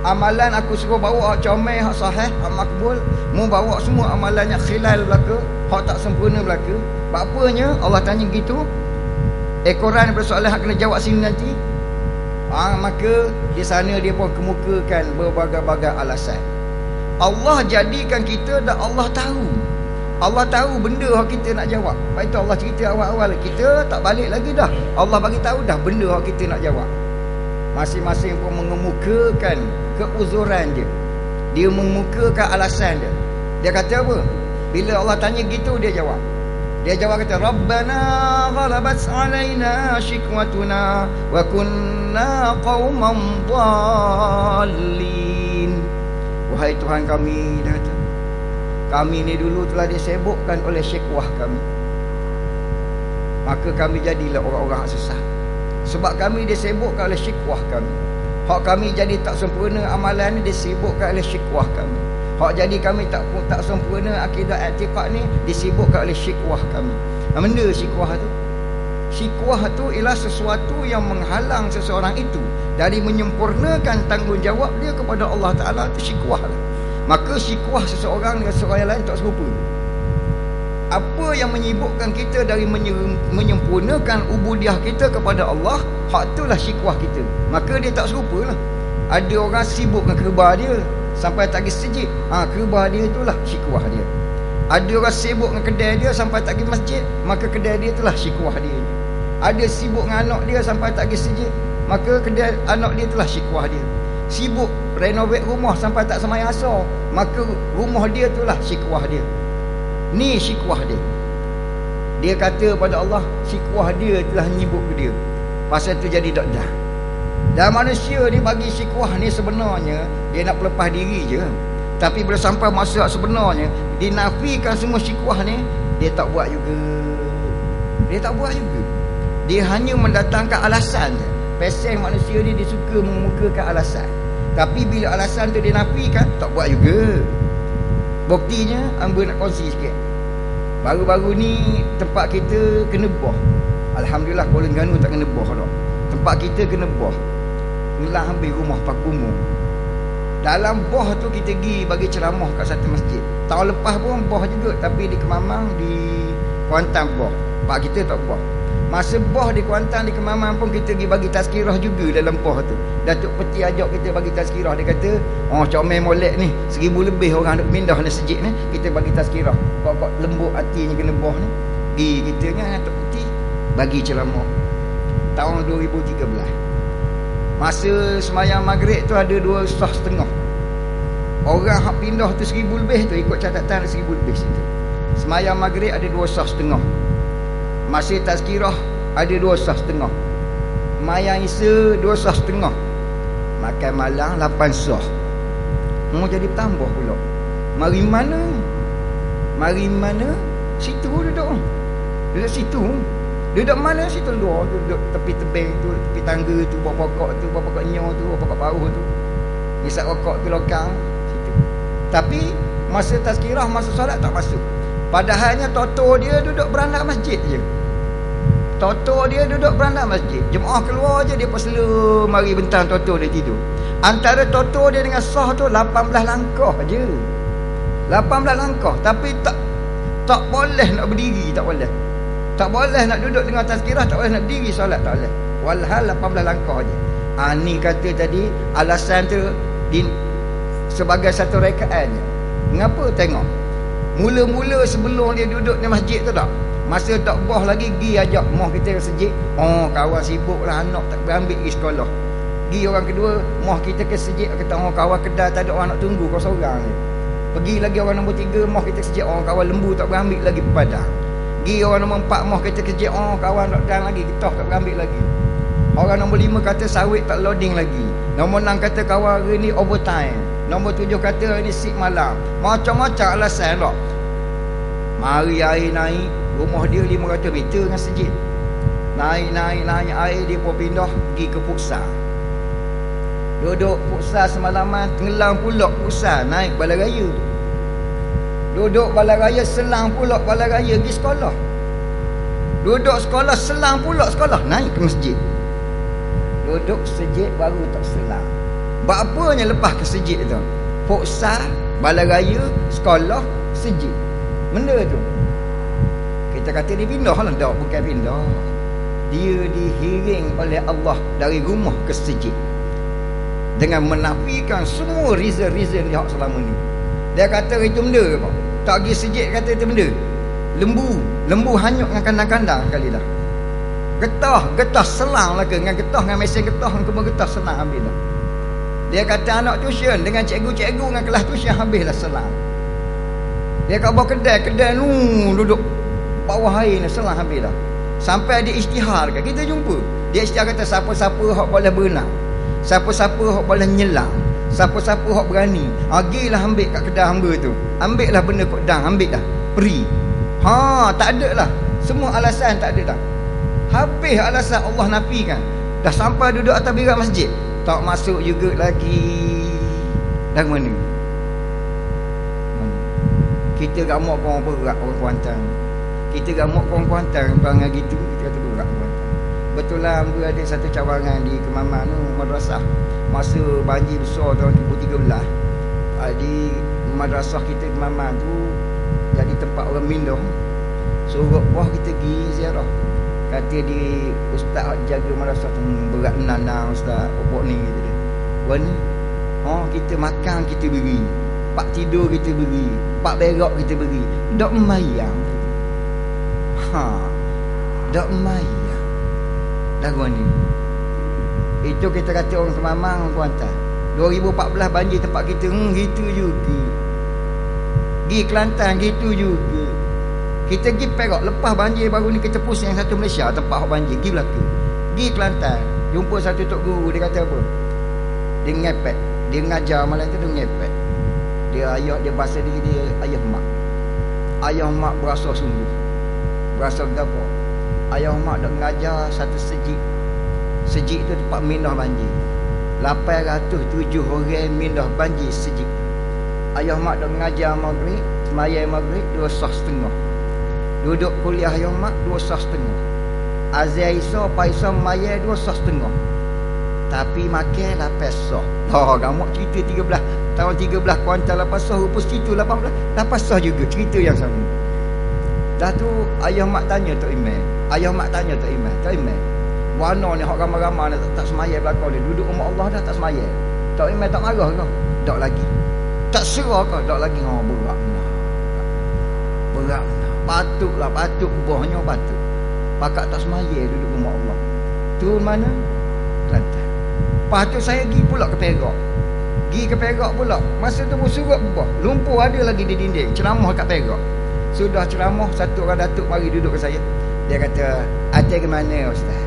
Amalan aku suruh bawa hak comel, hak sahih, hak makbul, mu bawa semua amalannya khilal belaka, hak tak sempurna belaka. Buat apanya? Allah tanya gitu. Ekoran persoalan hak kena jawab sini nanti. Maka di sana dia pun kemukakan berbagai-bagai alasan. Allah jadikan kita dan Allah tahu. Allah tahu benda yang kita nak jawab. Lepas itu Allah cerita awal-awal, kita tak balik lagi dah. Allah bagi tahu dah benda yang kita nak jawab. Masing-masing pun mengemukakan keuzuran dia. Dia mengemukakan alasan dia. Dia kata apa? Bila Allah tanya gitu, dia jawab. Dia jawab kata, Rabbana ghalabat alaina shikwatuna wa kunna qauman dhalin. Wahai Tuhan kami, dia kata, kami ni dulu telah disebukkan oleh syikwah kami, maka kami jadilah orang-orang sesat. Sebab kami disebukkan oleh syikwah kami, hak kami jadi tak sempurna amalan ni disibukkan oleh syikwah kami. Hak jadi kami tak sempurna akidah i'tiqad ni disibukkan oleh syikwah kami. Benda syikwah tu? Syikwah tu ialah sesuatu yang menghalang seseorang itu dari menyempurnakan tanggungjawab dia kepada Allah Ta'ala. Itu syikwah lah. Maka syikwah seseorang dengan seseorang yang lain tak serupa. Apa yang menyibukkan kita dari menyempurnakan ubudiah kita kepada Allah, hak itulah syikwah kita. Maka dia tak serupa lah. Ada orang sibuk dengan kerba dia sampai tak pergi masjid, kerba dia itulah syikwah dia. Ada orang sibuk dengan kedai dia sampai tak pergi masjid, maka kedai dia itulah syikwah dia. Ada sibuk dengan anak dia sampai tak pergi masjid, maka kedai anak dia itulah syikwah dia. Sibuk renovate rumah sampai tak sembahyang asar, maka rumah dia itulah syikwah dia. Ni syikwah dia. Dia kata pada Allah, syikwah dia telah nyibuk dia, pasal tu jadi tak dah. Dan manusia dia bagi syikwah ni sebenarnya dia nak pelepah diri je. Tapi bila sampai masa sebenarnya dinafikan semua syikwah ni, dia tak buat juga. Dia tak buat juga. Dia hanya mendatangkan alasan je. Pasal manusia dia suka mengemukakan alasan. Tapi bila alasan tu dinafikan, tak buat juga. Buktinya hamba nak kongsi sikit. Baru-baru ni tempat kita kena bah. Alhamdulillah Kuala Terengganu tak kena bah dah. Tempat kita kena bah. Inilah hampir rumah Pak Kumu. Dalam bah tu kita pergi bagi ceramah kat satu masjid. Tahun lepas pun bah juga, tapi di Kemamang, di Kuantan bah. Pak kita tak bah. Masa bah di Kuantan, di Kemamang pun kita pergi bagi tazkirah juga dalam bah tu. Datuk Peti ajak kita bagi tazkirah. Dia kata, comel molek ni 1000 lebih orang nak pindah dari masjid ni, kita bagi tazkirah. Kok lembut hatinya kena bah ni. Pergi kita dengan Datuk Peti bagi ceramah tahun 2013. Masa sembahyang maghrib tu ada 2 sah setengah. Orang hak pindah tu 1000 lebih tu, ikut catatan 1000 lebih situ. Sembahyang maghrib ada 2 sah setengah. Masa tazkirah ada 2 sah setengah. Mayang Isa 2 sah setengah. Makan malam 8 sah. Mau jadi tambah pula. Mari mana? Mari mana? Situ duduk. Duduk situ. Duduk mana? Situ luar tu, duduk tepi tebing tu, tepi tangga tu, buat pokok tu, buat pokok nyo tu, buat pokok pauh tu. Hisap rokok tu lokang situ. Tapi masa tazkirah, masa solat tak masuk. Padahalnya toto dia duduk beranda masjid je. Toto dia duduk beranda masjid. Jemaah keluar je, dia persela mari bentang toto dia tidur. Antara toto dia dengan sah tu 18 langkah je. 18 langkah. Tapi tak boleh nak berdiri, tak boleh. Tak boleh nak duduk dengan tazkirah, tak boleh nak berdiri solat, tak boleh. Walhal 18 langkah je. Ni kata tadi alasan tu sebagai satu rekaan je. Mengapa? Tengok. Mula-mula sebelum dia duduk di masjid tu tak, Masa tak boh lagi, gi ajak moh kita ke masjid. Oh, kawan sibuk lah, anak tak berambil pergi sekolah. Gi orang kedua, moh kita ke masjid, kata oh kawan kedai tak ada orang nak tunggu, kau seorang ni. Pergi lagi orang nombor 3, moh kita ke masjid, oh kawan lembu tak berambil lagi padang. Gi orang nombor 4, moh kita ke masjid, oh kawan lockdown lagi, kita tak berambil lagi. Orang nombor 5 kata sawit tak loading lagi. Nombor 6 kata kawan hari ni overtime. Nombor 7 kata hari ni sip malam. Macam-macam alasan tak. Mari air naik, rumah dia 500 meter dengan masjid. Naik air, dia pun pindah pergi ke Puksar. Duduk Puksar semalaman, tenggelam pulak Puksar, naik Balai Raya. Duduk Balai Raya, selang pulak Balai Raya pergi sekolah. Duduk sekolah, selang pulak sekolah, naik ke masjid. Duduk masjid baru tak selang. Bapanya lepas ke masjid tu? Puksar, Balai Raya, sekolah, masjid. Benda tu kita kata dia pindah lah. Tak, bukan pindah. Dia dihiring oleh Allah dari rumah ke masjid dengan menafikan semua reason dia selama ni. Dia kata itu benda apa? Tak pergi masjid kata itu benda. Lembu hanyut dengan kandang-kandang kali dah. Getah selang lah ke dengan getah, dengan mesin getah, dengan getah selang habis dah. Dia kata anak tuition dengan cikgu-cikgu dengan kelas tuition habislah selang. Dia kat bawah kedai duduk bawah air ni selang habis dah. Sampai dia isytihar kan, kita jumpa. Dia isytihar kata siapa-siapa hak boleh berenang, siapa-siapa hak boleh nyelam, siapa-siapa hak berani, agilah ambil kat kedai hamba tu. Ambil lah benda kok dang, ambil dah. Free. Tak ada lah. Semua alasan tak ada dah. Habis alasan Allah nafikan. Dah sampai duduk atas birak masjid, tak masuk juga lagi. Dari mana? Kita gamak orang berat, orang Kuantan. Kita gamak orang Kuantan perangai gitu, kita kata berat orang Kuantan. Betulan hamba ada satu cawangan di Kemaman tu, madrasah. Masa banjir besar tahun 2013, di madrasah kita Kemaman tu jadi tempat orang mindah. Suruh buah kita pergi ziarah. Kata di ustaz jaga madrasah tu, berat menanang ustaz, pokok ni kata dia. Warna kita makan kita beri, pak tidur kita beri, pak berak kita beri. Dok mayang. Dok mayang. Lagu ni. Itu kita kata orang Kemamang, orang Kuantan. 2014 banjir tempat kita, gitu juga. Gi Kelantan gitu juga. Kita pergi Perak lepas banjir baru ni, kita pusing satu Malaysia tempat banjir, pergi belaka. Gi Kelantan, jumpa satu tok guru, dia kata apa? Dia ngepek, dia ngajar malam tu, dia ngepek. Dia bahasa diri dia ayah mak. Ayah mak berasa sungguh. Berasa gapo? Ayah mak dak ngajar satu sejik. Sejik tu tempat mindah banjir. 807 orang mindah banjir sejik. Ayah mak dak ngajar maghrib, sembahyang maghrib 2 sah setengah. Duduk kuliah ayah mak 2 sah setengah. Azan Isya paisa sembahyang 2 sah setengah. Tapi makan 8 sah. Gamak cerita 13 tahun 13 Kuantan 8 sah, rupa situ 18 sah juga cerita yang sama. Dah tu ayah mak tanya Tok Imam. Tok Imam, warna ni hak ramai-ramai tak semayang belakang dia. Duduk rumah Allah dah tak semayang. Tok Imam tak marah ke? Tak lagi. Tak serah ke? Tak lagi. Berat benar. Patut bohnya patut. Pakak tak semayang duduk rumah Allah. Tu mana? Kelantan. Lepas tu saya pergi pula ke Perak. Pula. Masa tu bersurat berubah. Lumpur ada lagi di dinding. Ceramah kat Perak. Sudah ceramah, satu orang datuk mari duduk ke saya. Dia kata, "Ate gimana ustaz?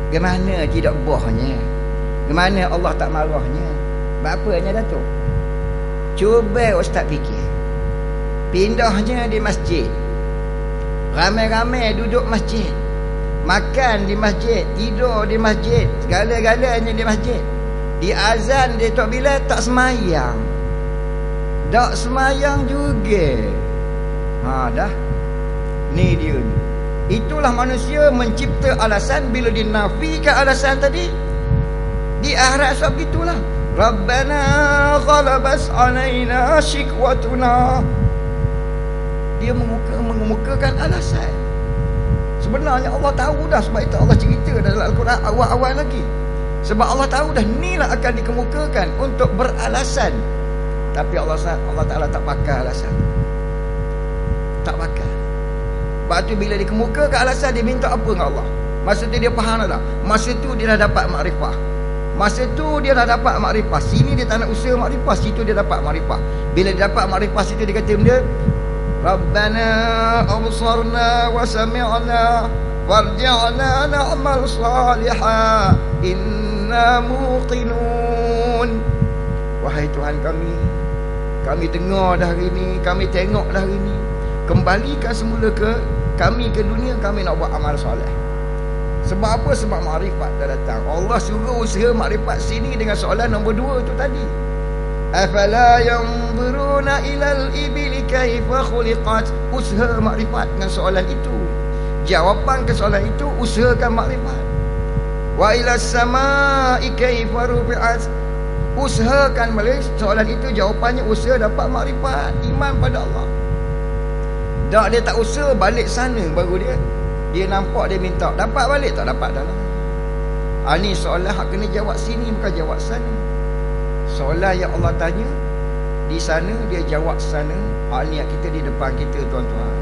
Gimana tidak bohnya? Gimana Allah tak marahnya?" Bapanya datuk? Cuba ustaz fikir. Pindahnya di masjid. Ramai-ramai duduk masjid. Makan di masjid, tidur di masjid, segala-galanya di masjid. Di azan dia tak bila tak semayang. Tak semayang juga. Dah. Ni dia ni. Itulah manusia mencipta alasan. Bila dinafikan alasan tadi, di akhirat sebab itulah. Rabbana ghalabas alaina shikwatuna. Dia mengemukakan alasan. Sebenarnya Allah tahu dah, sebab itu Allah cerita dalam Al-Quran awal-awal lagi. Sebab Allah tahu dah inilah akan dikemukakan untuk beralasan. Tapi Allah Ta'ala tak pakai alasan. Tak pakai. Sebab tu bila dia kemuka ke alasan, dia minta apa dengan Allah. Masa tu dia faham tak? Masa tu dia dah dapat makrifah. Masa tu dia dah dapat makrifah. Sini dia tak nak usaha makrifah, situ dia dapat makrifah. Bila dia dapat makrifah, situ dia kata benda, Rabbana absarna wa sami'na warji'na na'mal salihah inna muqinun. Wahai Tuhan kami dengar dah hari ni, kami tengok dah hari ni, kembalikan semula ke kami ke dunia, kami nak buat amal soleh. Sebab apa? Sebab makrifat dah datang. Allah suruh usaha makrifat sini dengan soalan nombor 2 tu tadi. Afala yanzuruna ilal ibili kaifa khuliqat. Usaha makrifat dengan soalan itu. Jawapan ke soalan itu, usahakan makrifat. Wa ilas samai kaifa rufi'at. Usahakan balik soalan itu, jawapannya usaha dapat makrifat, iman pada Allah. Tak, dia tak usaha balik sana baru dia nampak, dia minta. Dapat balik tak? Dapat dah lah. Ni soalan hak kena jawab sini, bukan jawab sana. Soalan yang Allah tanya di sana, dia jawab sana. Niat kita di depan kita, tuan-tuan.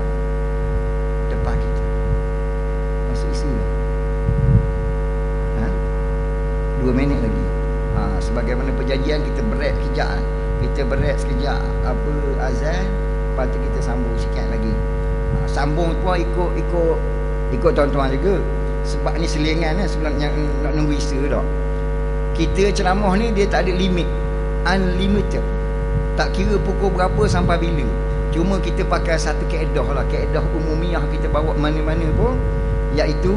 Depan kita. Masuk isi tak? 2 minit lagi. Sebagaimana perjanjian, kita berat sekejap. Kita berat sekejap azan, lepas tu kita sambung sikit lagi. Sambung tu ikut tuan-tuan juga. Sebab ni selingan sebelum yang nak nunggu isa tak. Kita ceramah ni dia tak ada limit, unlimited. Tak kira pukul berapa sampai bila. Cuma kita pakai satu kaedah lah, kaedah umumiah kita bawa mana-mana pun, iaitu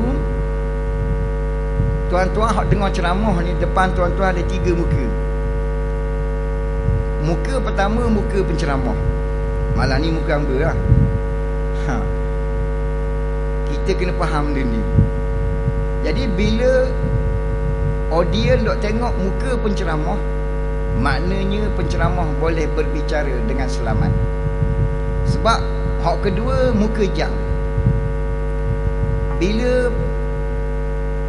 tuan-tuan hak dengar ceramah ni, depan tuan-tuan ada 3 muka. Muka pertama, muka penceramah. Malah ni muka hamba lah. Kita kena faham benda ni. Jadi bila audiens dok tengok muka penceramah, maknanya penceramah boleh berbicara dengan selamat. Sebab hak kedua, muka jam. Bila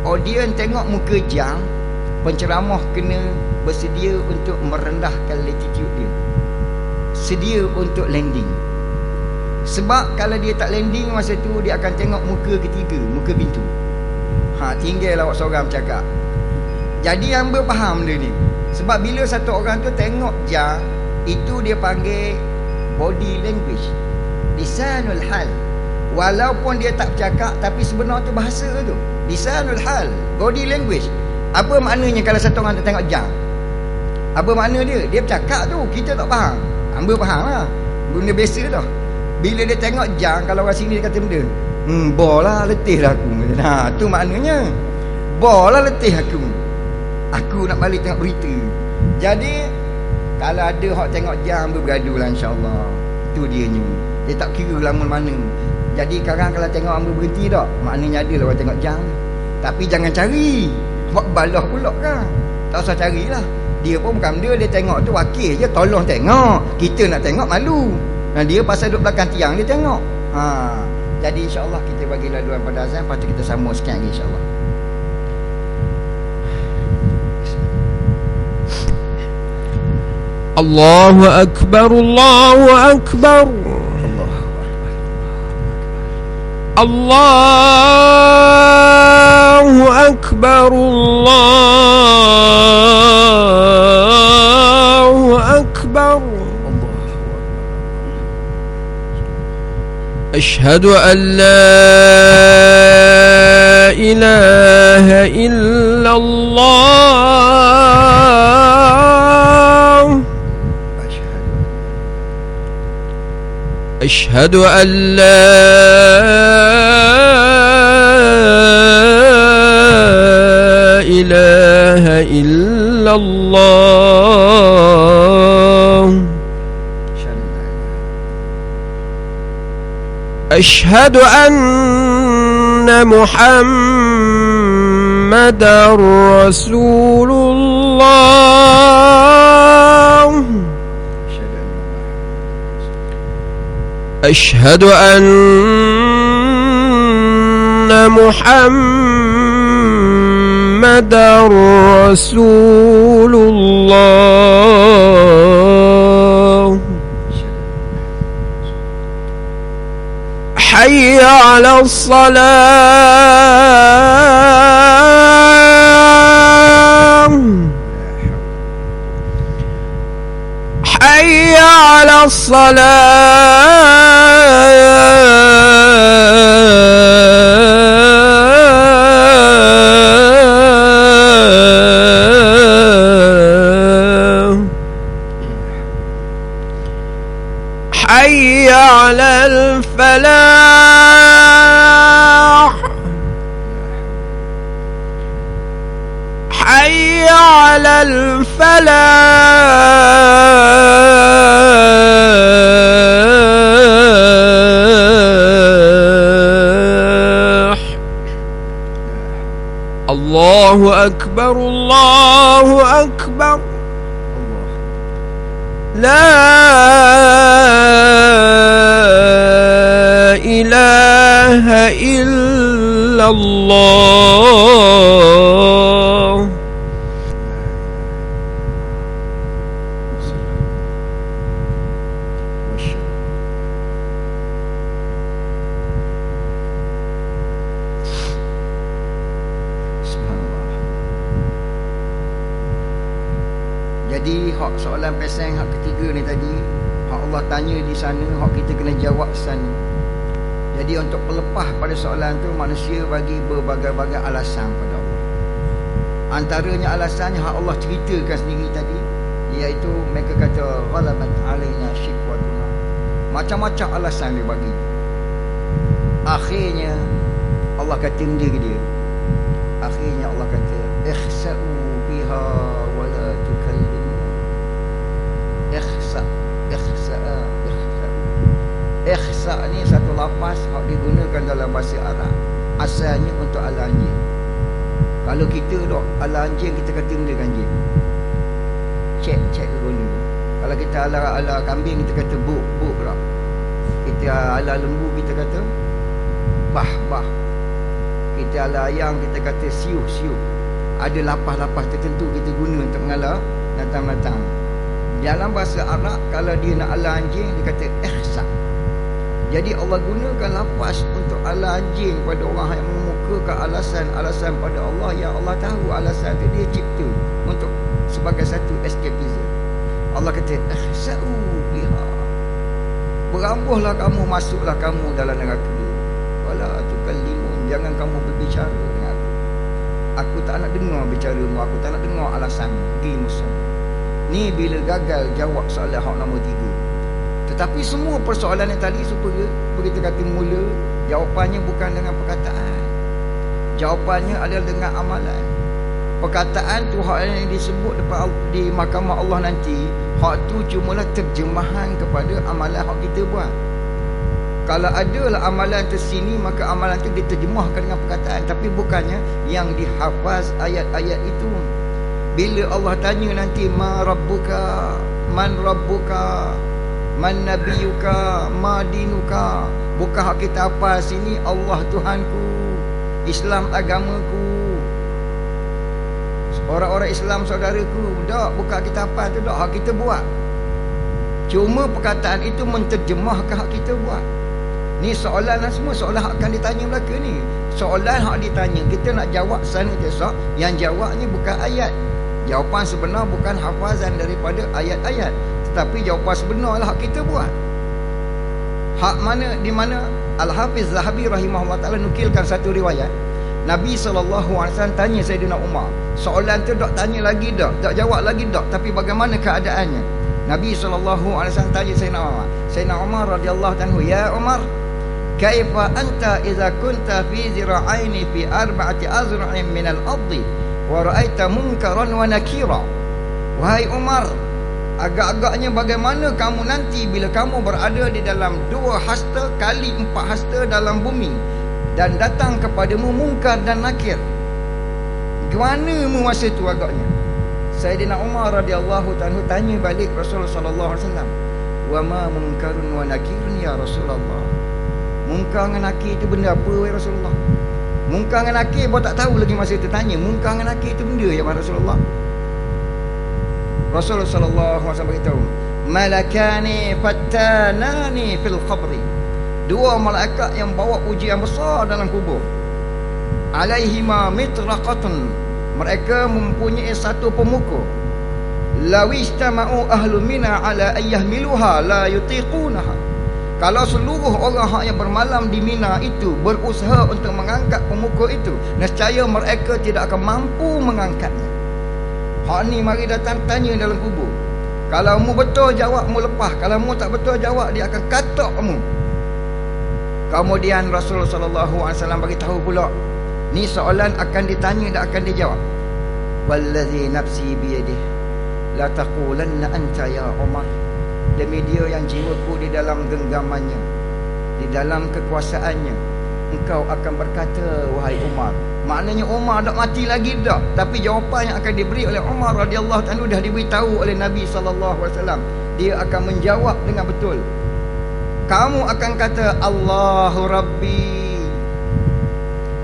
audiens tengok muka jam, penceramah kena bersedia untuk merendahkan latitude dia, sedia untuk landing. Sebab kalau dia tak landing masa tu, dia akan tengok muka ketiga, muka pintu. Tinggal awak seorang bercakap. Jadi hamba faham dia ni. Sebab bila satu orang tu tengok jam, itu dia panggil body language, lisanul hal. Walaupun dia tak bercakap, tapi sebenar tu bahasa tu, lisanul hal, body language. Apa maknanya kalau satu orang tu tengok jam? Apa makna dia? Dia bercakap tu, kita tak faham. Hamba faham lah, benda biasa tu. Bila dia tengok jam, kalau orang sini dia kata benda, bola letih dah aku. Tu maknanya, bola letih aku nak balik tengok berita. Jadi kalau ada hak tengok jam, bergaduh lah, insyaAllah. Itu dianya. Dia tak kira lama mana. Jadi sekarang kalau tengok hamba berhenti tak, maknanya ada lah orang tengok jam. Tapi jangan cari, buat balah pula kan. Tak usah carilah. Dia pun bukan benda, dia tengok tu wakil je, tolong tengok. Kita nak tengok malu. Dia pasal duduk belakang tiang, dia tengok. Jadi insyaAllah kita bagi laluan pada azan, lepas tu kita sambung sikit lagi insyaAllah. Allahu Akbar, Allahu Akbar, Allahu Akbar, Allahu Akbar. أشهد أن لا إله إلا الله أشهد أن لا إله إلا الله أشهد أن محمدا رسول الله أشهد أن محمدا رسول الله حي على الصلاة حي على الصلاة حي على الفلاح حي على الفلاح الله أكبر الله أكبر لا إله إلا الله. Jadi hak soalan pesan hak ketiga ni tadi, hak Allah tanya di sana, hak kita kena jawab sana. Jadi untuk pelepah pada soalan tu, manusia bagi berbagai-bagai alasan pada Allah. Antaranya alasannya hak Allah ceritakan sendiri tadi, iaitu mereka kata ghalabat alaina shiqwatuna. Macam-macam alasan dia bagi. Akhirnya Allah kata dia. Akhirnya Allah kata ikhsa'u biha wa la tukallimu. Ikhsa ni satu lafaz yang digunakan dalam bahasa Arab, asalnya untuk ala anjing. Kalau kita dok ala anjing, kita kata benda anjing. Cek guna. Kalau kita ala kambing, kita kata buk pula. Kita ala lembu, kita kata bah. Kita ala ayam, kita kata siuh. Ada lapas-lapas tertentu kita guna untuk mengalah natang-natang. Dalam bahasa Arab, kalau dia nak ala anjing, dia kata ikhsa. Jadi Allah gunakan lafaz untuk ala anjing pada orang yang mengemukakan alasan pada Allah yang Allah tahu alasan itu dia cipta untuk sebagai satu escapism. Allah kata ikhsa'u biha. Berambuhlah kamu, masuklah kamu dalam neraka. Wala tukallimun, jangan kamu berbicara dengan aku. Aku tak nak dengar bicaramu, aku tak nak dengar alasan pergi Musa. Ni bila gagal jawab soalan hak nombor 3. Tetapi semua persoalan yang tadi supaya begitu kata mula, jawapannya bukan dengan perkataan. Jawapannya adalah dengan amalan. Perkataan tu hak yang disebut di mahkamah Allah nanti, hak tu cumalah terjemahan kepada amalan hak kita buat. Kalau adalah amalan tersini, maka amalan itu diterjemahkan dengan perkataan, tapi bukannya yang dihafaz ayat-ayat itu. Bila Allah tanya nanti ma rabbuka, man rabbuka, man nabiyuka, ma dinuka, bukan hak kita hafal sini Allah Tuhanku, Islam agamaku, orang-orang Islam saudaraku. Tak, bukan kita hafal tu, tak, hak kita buat. Cuma perkataan itu menterjemahkan hak kita buat. Ni soalan lah semua, soalan hak akan ditanya belaka ni. Soalan hak ditanya, kita nak jawab sana besok, yang jawabnya bukan ayat. Jawapan sebenar bukan hafazan daripada ayat-ayat, tetapi jawapan sebenar lah hak kita buat. Hak mana, di mana Al-Hafiz Zahabi rahimahullah ta'ala nukilkan satu riwayat, Nabi SAW tanya Sayyidina Umar. Soalan tu tak tanya lagi dah, tak jawab lagi dah, tapi bagaimana keadaannya. Nabi SAW tanya Sayyidina Umar. Sayyidina Umar radhiyallahu anhu, ya Umar, kaifa anta idza kunta fi zira'aini fi arba'ati azra'in min al-ardi wa ra'aita munkaran wa nakira. Wahai Umar, agak-agaknya bagaimana kamu nanti bila kamu berada di dalam 2 hasta kali 4 hasta dalam bumi dan datang kepadamu mungkar dan nakir. Gimana mu masa tu agaknya? Sayyidina Umar radhiyallahu anhu tanya balik Rasulullah sallallahu alaihi wasallam, wa ma munkarun wa nakirun ya Rasulullah. Mungkar dengan nakir itu benda apa wahai Rasulullah? Mungkar dengan nakir baru tak tahu lagi masa itu tanya. Mungkar dengan nakir itu benda ya Rasulullah. Rasulullah sallallahu alaihi wasallam beritahu, malakani fattanani fil qabri. dua malaikat yang bawa ujian besar dalam kubur. Alaihima mitraqatun, mereka mempunyai satu pemuka. Lawistama'u ahlu mina ala ayyahmiluha la yutiqunaha. Kalau seluruh orang yang bermalam di Mina itu berusaha untuk mengangkat pemuka itu, nescaya mereka tidak akan mampu mengangkatnya. Hak ni mari datang tanya dalam kubur. Kalau mu betul jawab, mu lepas. Kalau mu tak betul jawab, dia akan katak mu. Kemudian Rasulullah SAW bagi tahu pula, ni soalan akan ditanya dan akan dijawab. Wallazi nafsi biyadihi la taqulanna anta ya Umar. Demi dia yang jiwaku di dalam genggamannya, di dalam kekuasaannya, engkau akan berkata wahai Umar. Maknanya Umar tak mati lagi dah, tapi jawapan yang akan diberi oleh Umar radhiyallahu anhu dah diberitahu oleh Nabi SAW. Dia akan menjawab dengan betul. Kamu akan kata Allahu Rabbi,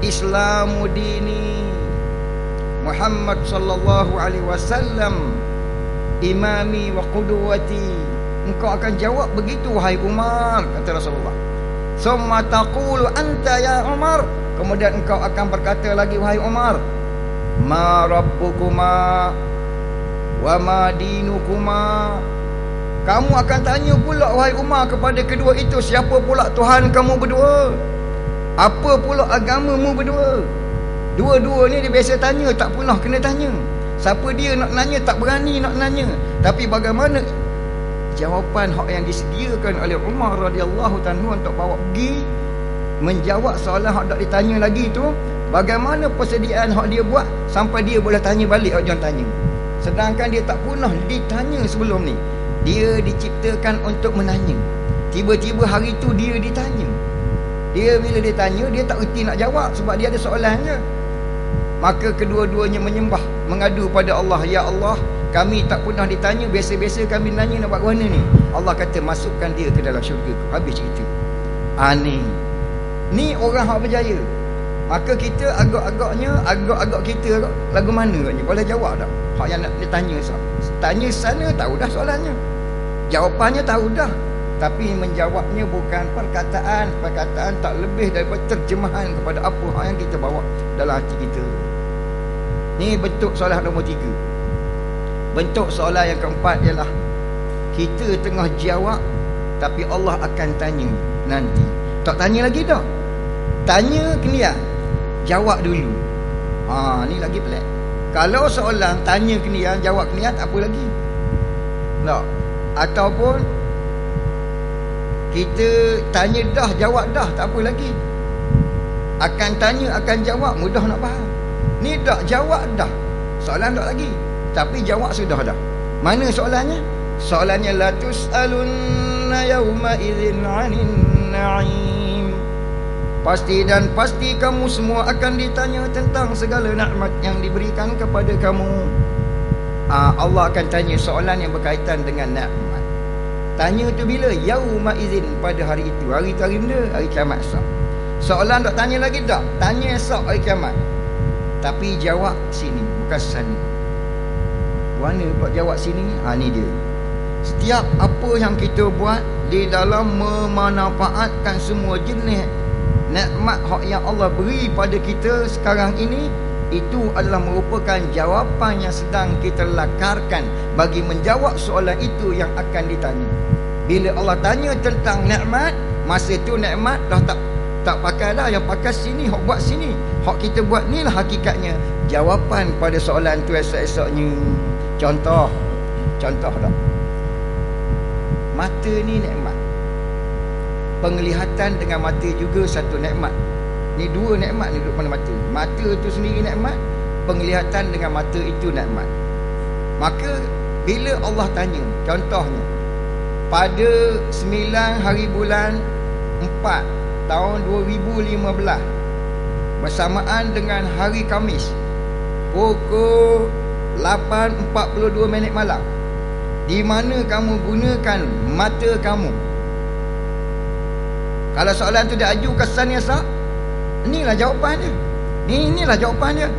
Islamu dini, Muhammad sallallahu alaihi wasallam imami wa qudwati. Engkau akan jawab begitu wahai Umar, kata Rasulullah. Summa taqulu anta ya Umar. Kemudian engkau akan berkata lagi wahai Umar, ma rabbukuma wa ma dinukuma. Kamu akan tanya pula wahai Umar kepada kedua itu, siapa pula Tuhan kamu berdua? Apa pula agamamu berdua? Dua-dua ni dia biasa tanya, tak pernah kena tanya. Siapa dia nak nanya, tak berani nak nanya. Tapi bagaimana jawapan hak yang disediakan oleh Umar radhiyallahu anhu untuk bawa pergi menjawab soalan hak tak ditanya lagi tu, bagaimana persediaan hak dia buat sampai dia boleh tanya balik hak jangan tanya. Sedangkan dia tak pernah ditanya sebelum ni. Dia diciptakan untuk menanya. Tiba-tiba hari tu dia ditanya. Dia bila ditanya, dia tak erti nak jawab sebab dia ada soalan je. Maka kedua-duanya menyembah, mengadu pada Allah, ya Allah, kami tak pernah ditanya, biasa-biasa kami nanya nak buat mana ni. Allah kata masukkan dia ke dalam syurga. Habis cerita. Ni orang hak berjaya. Maka kita agak-agak kita lagu mana agaknya boleh jawab tak? Hak yang nak ditanya tanya sana tahu dah soalannya, jawapannya tahu dah, tapi menjawabnya bukan perkataan tak lebih daripada terjemahan kepada apa hak yang kita bawa dalam hati kita. Ni bentuk soalan nombor 3. Bentuk soalan yang keempat ialah kita tengah jawab, tapi Allah akan tanya nanti. Tak tanya lagi dah. Tanya kemudian jawab dulu. Ni lagi pelik. Kalau soalan tanya kemudian jawab kemudian tak apa lagi. Tak. Ataupun kita tanya dah jawab dah tak apa lagi. Akan tanya akan jawab mudah nak faham. Ni dah jawab dah. Soalan tak lagi. Tapi jawab sudah dah. Mana soalannya? Soalannya la tus'alunna yawma idzin 'anin na'im. Pasti dan pasti kamu semua akan ditanya tentang segala nikmat yang diberikan kepada kamu. Allah akan tanya soalan yang berkaitan dengan nikmat. Tanya tu bila? Yauma idzin, pada hari itu. Hari tu hari benda, hari kiamat esok. Soalan tak tanya lagi dah. Tanya esok hari kiamat. Tapi jawab sini, bukan sana. Mana buat jawab sini? Ni dia. Setiap apa yang kita buat di dalam memanfaatkan semua jenis nikmat hak yang Allah beri pada kita sekarang ini, itu adalah merupakan jawapan yang sedang kita lakarkan bagi menjawab soalan itu yang akan ditanya. Bila Allah tanya tentang nikmat, masa tu nikmat dah tak pakai dah. Yang pakai sini, hak buat sini. Hak kita buat ni lah hakikatnya jawapan pada soalan tu esok-esoknya. Contoh tak? Mata ni nikmat. Penglihatan dengan mata juga satu nikmat. Ni dua nikmat ni duduk pada mata. Mata tu sendiri nikmat, penglihatan dengan mata itu nikmat. Maka bila Allah tanya, contohnya pada 9 hari bulan 4 tahun 2015 bersamaan dengan hari Khamis pukul 8.42 malam, di mana kamu gunakan mata kamu? Kalau soalan tu dia aju ke sana sah, inilah jawapannya. Inilah jawapannya.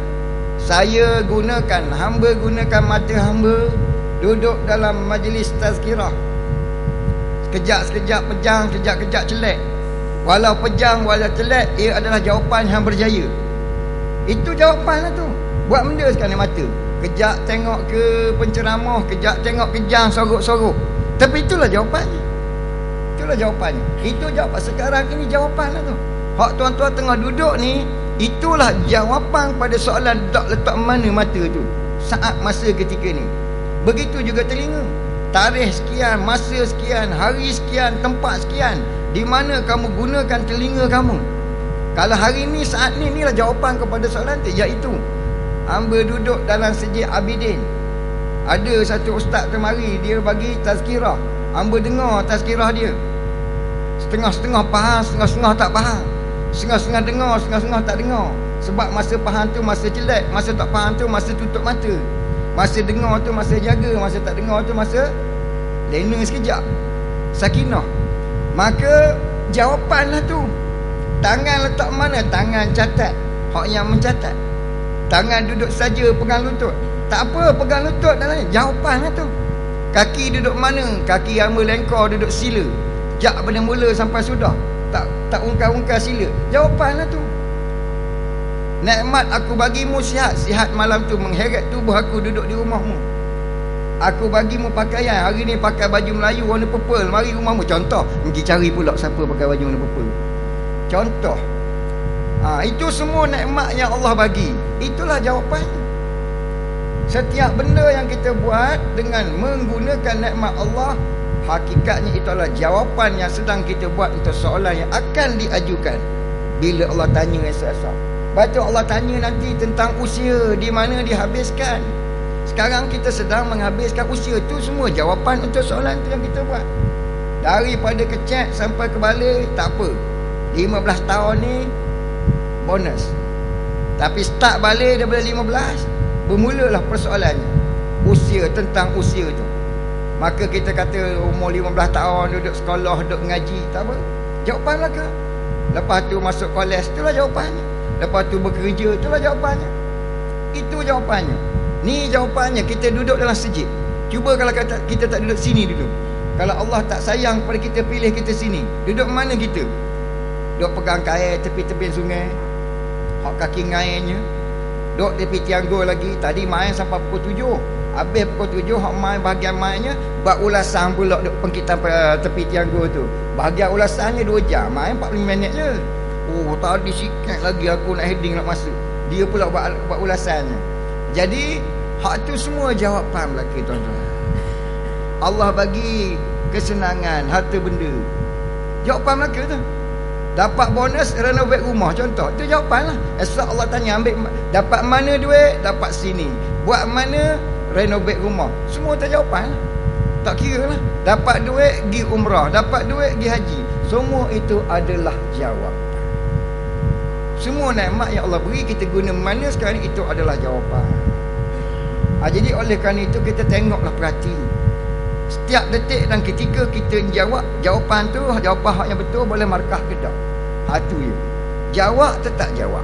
Saya gunakan, hamba gunakan mata hamba duduk dalam majlis tazkirah. Sekejap-sekejap pejang, sekejap-kejap celek. Walau pejang, walau telat, ia adalah jawapan yang berjaya. Itu jawapan lah tu. Buat benda sekarang mata, kejap tengok ke penceramah, kejap tengok kejang sorok-sorok. Tapi itulah jawapannya. Itulah jawapannya. Itu jawapan. Sekarang ini jawapan lah tu. Hak tuan-tuan tengah duduk ni, itulah jawapan pada soalan letak mana mata tu saat masa ketika ni. Begitu juga telinga. Tarikh sekian, masa sekian, hari sekian, tempat sekian, di mana kamu gunakan telinga kamu. Kalau hari ni, saat ni, inilah jawapan kepada soalan tu, iaitu hamba duduk dalam Masjid Abidin. Ada satu ustaz kemari, dia bagi tazkirah. Hamba dengar tazkirah dia. Setengah-setengah faham, setengah-setengah tak faham. Setengah-setengah dengar, setengah-setengah tak dengar. Sebab masa faham tu masa jelek, masa tak faham tu masa tutup mata. Masa dengar tu masa jaga, masa tak dengar tu masa lena sekejap. Sakinah. Maka jawapanlah tu. Tangan letak mana? Tangan catat. Hak yang mencatat. Tangan duduk saja pegang lutut. Tak apa, pegang lutut dalam ni. Jawapanlah tu. Kaki duduk mana? Kaki hamba lengkar duduk sila. Jak pada mula sampai sudah. Tak ungkar-ungkar sila. Jawapanlah tu. Nikmat aku bagimu sihat. Sihat malam tu mengheret tubuh aku duduk di rumahmu. Aku bagimu pakaian. Hari ni pakai baju Melayu warna purple. Mari rumahmu. Contoh. Pergi cari pula siapa pakai baju warna purple. Contoh. Itu semua nikmat yang Allah bagi. Itulah jawapannya. Setiap benda yang kita buat dengan menggunakan nikmat Allah, hakikatnya itu adalah jawapan yang sedang kita buat untuk soalan yang akan diajukan bila Allah tanya esok-esok. Lepas tu Allah tanya nanti tentang usia, di mana dihabiskan. Sekarang kita sedang menghabiskan usia. Tu semua jawapan untuk soalan tu yang kita buat. Daripada kecil sampai ke balik, tak apa, 15 tahun ni bonus. Tapi start balik daripada 15, bermulalah persoalannya. Usia, tentang usia tu. Maka kita kata umur 15 tahun duduk sekolah, duduk mengaji, tak apa, jawapan lah ke. Lepas tu masuk kolej, itulah jawapannya. Lepas tu bekerja, itulah jawapannya. Itu jawapannya. Ni jawapannya. Kita duduk dalam masjid. Cuba kalau kita tak duduk sini dulu. Kalau Allah tak sayang pada kita, pilih kita sini, duduk mana kita? Duduk pegang kail tepi-tepi sungai, hak kaki ngairnya. Duduk tepi tianggo lagi. Tadi main sampai pukul 7. Habis pukul 7 hak main bahagian mainnya, buat ulasan pula duduk pengkitan tepi tianggo tu. Bahagian ulasannya 2 jam, main 45 minit je. Oh, tadi sikit lagi aku nak heading nak masuk. Dia pula buat ulasannya. Jadi hak tu semua jawapan belaka, tuan-tuan. Allah bagi kesenangan, harta benda, jawapan belaka tu. Dapat bonus renovate rumah, contoh, itu jawapan lah. Esok Allah tanya, ambil dapat mana duit? Dapat sini. Buat mana? Renovate rumah. Semua tak jawapan lah. Tak kira lah. Dapat duit pergi umrah, dapat duit pergi haji. Semua itu adalah jawapan. Semua nikmat yang Allah beri, kita guna mana sekarang, itu adalah jawapan. Jadi oleh kerana itu kita tengoklah, perhati setiap detik dan ketika kita jawab, jawapan tu, jawapan hak yang betul, boleh markah ke tak. Itu je. Jawab tetap jawab.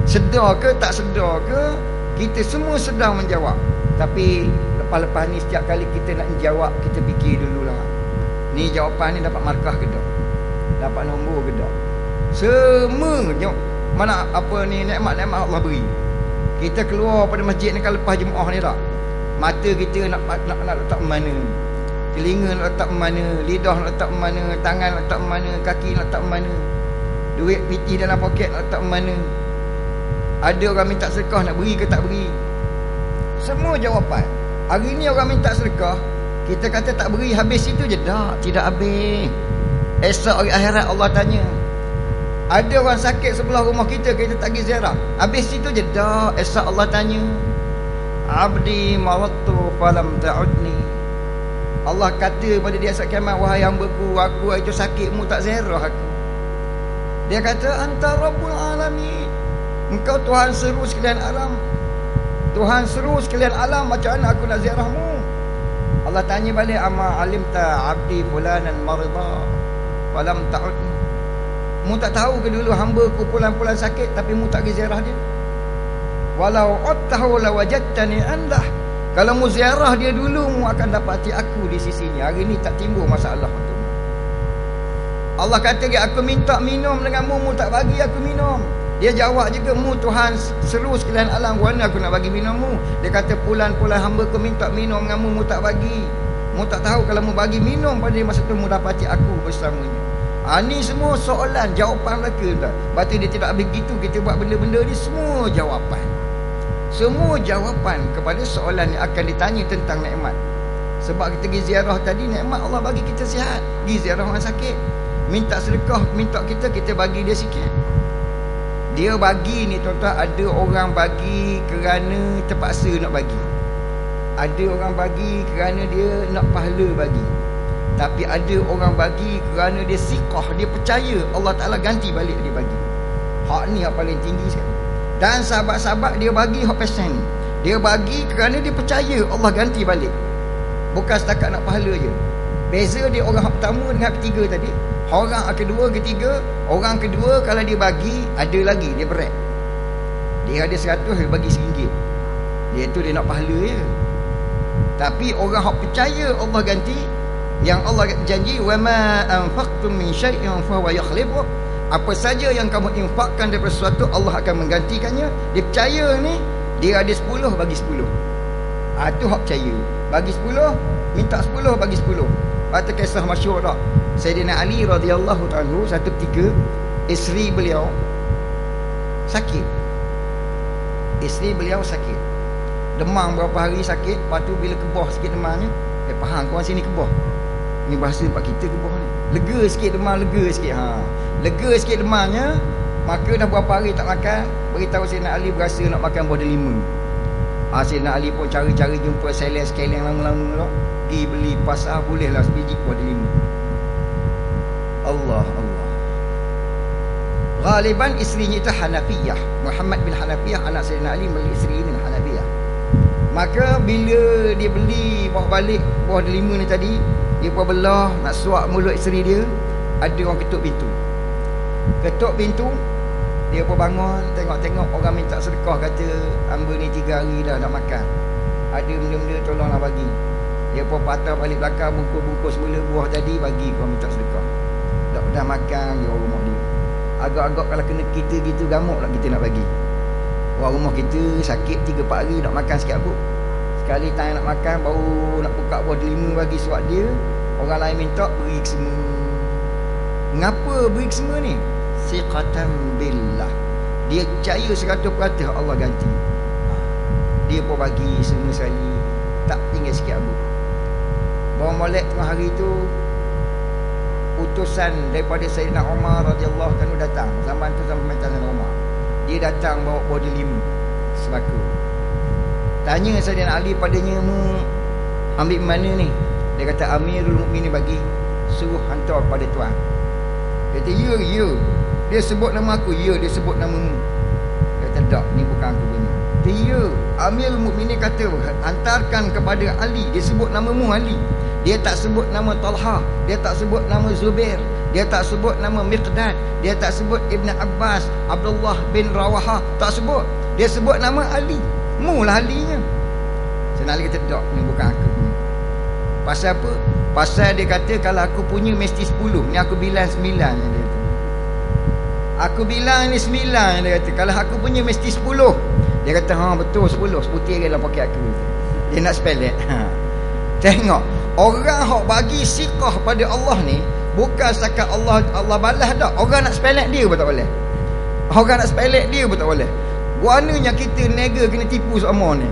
Sedar ke tak sedar ke, kita semua sedang menjawab. Tapi lepas-lepas ni setiap kali kita nak menjawab, kita fikir dululah, ni jawapan ni dapat markah ke tak, dapat nombor ke tak. Semua mana apa ni nikmat-nikmat Allah beri. Kita keluar pada masjid ni kalau lepas Jumaat ni tak, mata kita nak letak mana, telinga nak letak mana, lidah nak letak mana, tangan nak letak mana, kaki nak letak mana, duit PT dalam poket nak letak mana, ada orang minta sedekah nak beri ke tak beri. Semua jawapan. Hari ni orang minta sedekah, kita kata tak beri, habis itu je. Tak, tidak habis. Esok hari akhirat Allah tanya. Ada orang sakit sebelah rumah kita, kita tak pergi ziarah, habis itu je. Tak, esok Allah tanya. Abdi mawadtu falam ta'udni. Allah kata pada dia saat kiamat, wahai hamba-Ku, aku itu sakitmu tak ziarah aku. Dia kata, anta rabbul alamin, engkau Tuhan seru sekalian alam. Tuhan seru sekalian alam, macam mana aku nak ziarahmu? Allah tanya balik, amma alimta abdi fulanan marida falam ta'udni. Mu tak tahu ke dulu hamba-Ku pulang-pulang sakit, tapi mu tak pergi ziarah dia? Walau uttahu lawajadtani andah. Kalau mu ziarah dia dulu, mu akan dapati aku di sisi ni. Hari ni tak timbul masalah untukmu. Allah kata dia, aku minta minum denganmu, mu tak bagi aku minum. Dia jawab juga, mu Tuhan seru sekalian alam, mana aku nak bagi minummu. Dia kata, pulan-pulan hamba ku minta minum denganmu, mu tak bagi. Mu tak tahu kalau mu bagi minum pada masa tu, mu dapati aku bersamanya. Ni semua soalan, jawapan mereka. Berarti dia tidak begitu kita buat benda-benda ni, semua jawapan. Semua jawapan kepada soalan yang akan ditanya tentang nikmat. Sebab kita pergi ziarah tadi, nikmat Allah bagi kita sihat. Pergi ziarah orang sakit, minta sedekah, minta kita bagi dia sikit. Dia bagi ni tuan-tuan, ada orang bagi kerana terpaksa nak bagi. Ada orang bagi kerana dia nak pahala bagi. Tapi ada orang bagi kerana dia siqah, dia percaya Allah Ta'ala ganti balik dia bagi. Hak ni yang paling tinggi sekali. Dan sahabat-sahabat dia bagi hak passion. Dia bagi kerana dia percaya Allah ganti balik. Bukan setakat nak pahala je. Beza dia orang pertama dengan ketiga tadi. Orang kedua, ketiga, orang kedua kalau dia bagi, ada lagi dia berat. Dia ada 100, dia bagi RM1. Dia tu dia nak pahala je. Tapi orang hak percaya Allah ganti, yang Allah janji, wa ma anfaqtum min syai'in fa huwa yakhlifu. Apa saja yang kamu infakkan daripada sesuatu, Allah akan menggantikannya. Dia percaya ni, dia ada 10, bagi 10. Tu hak percaya. Bagi 10, minta 10, bagi 10. Kata kisah masyhur tak, Sayyidina Ali radhiyallahu ta'ala, satu ketika isteri beliau sakit. Isteri beliau sakit, demam berapa hari sakit. Lepas tu bila kebah sikit demamnya, faham korang sini kebah ni, bahasa tempat kita kebah ni, lega sikit demam, lega sikit. Lega sikit demamnya, maka dah berapa hari tak makan. Beritahu Sayyidina Ali berasa nak makan buah delima. Sayyidina Ali pun cari-cari jumpa seleng-seleng lama-lama tak, pergi beli pasar, bolehlah sebiji buah delima. Allah. Ghaliban isterinya itu Hanafiyah, Muhammad bin Hanafiyah, anak Sayyidina Ali, beli isteri bin Hanafiyah. Maka bila dia beli balik buah delima ni tadi, dia pun belah nak suap mulut isteri dia. Ada orang ketuk pintu. Ketuk pintu, dia pun bangun, tengok-tengok orang minta sedekah, kata hamba ni 3 hari dah nak makan, ada benda-benda tolonglah bagi. Dia pun patah balik belakang, bungkus-bungkus semula buah tadi, bagi kau minta sedekah. Dah makan di orang rumah dia. Agak-agak kalau kena kita gitu, gamuk lah kita nak bagi. Orang rumah kita sakit 3-4 hari nak makan sikit apa. Sekali time nak makan, baru nak buka buah delima bagi suap dia. Orang lain minta, beri ke semua. Mengapa beri ke semua ni? Siqatan billah. Dia percaya 100% Allah ganti. Dia pun bagi semua sekali, tak tinggal sikit apa. Bawa molek tengah hari tu, utusan daripada Sayyidina Umar radhiyallahu anhu datang. Zaman tu zaman pemerintahan Umar. Dia datang bawa buah delima sebaka. Tanya Sayyidina Ali padanya, mu ambil mana ni? Dia kata, Amirul Mukminin bagi, suruh hantar pada tuan. Dia kata, ya. Dia sebut nama aku, ya, dia sebut namamu. Dia kata, tak, ni bukan aku punya. Dia, Amirul Mukminin kata, hantarkan kepada Ali. Dia sebut namamu Ali. Dia tak sebut nama Talha, dia tak sebut nama Zubair, dia tak sebut nama Miqdad, dia tak sebut Ibn Abbas, Abdullah bin Rawahah, tak sebut. Dia sebut nama Ali. Mulah alinya. Sayyidina Ali kata, tak, ni bukan aku punya. Pasal apa? Pasal dia kata, kalau aku punya mesti 10. Ni aku bilang 9, dia kata. Aku bilang ni 9, dia kata. Kalau aku punya mesti 10. Dia kata, betul 10. Seputih dalam poket aku. Dia nak spelek. Tengok, orang hok bagi siqah pada Allah ni, bukan setakat Allah balas dah. Orang nak spelek dia pun tak boleh. Orang nak spelek dia pun tak boleh. Guananya kita nega kena tipu sama ni.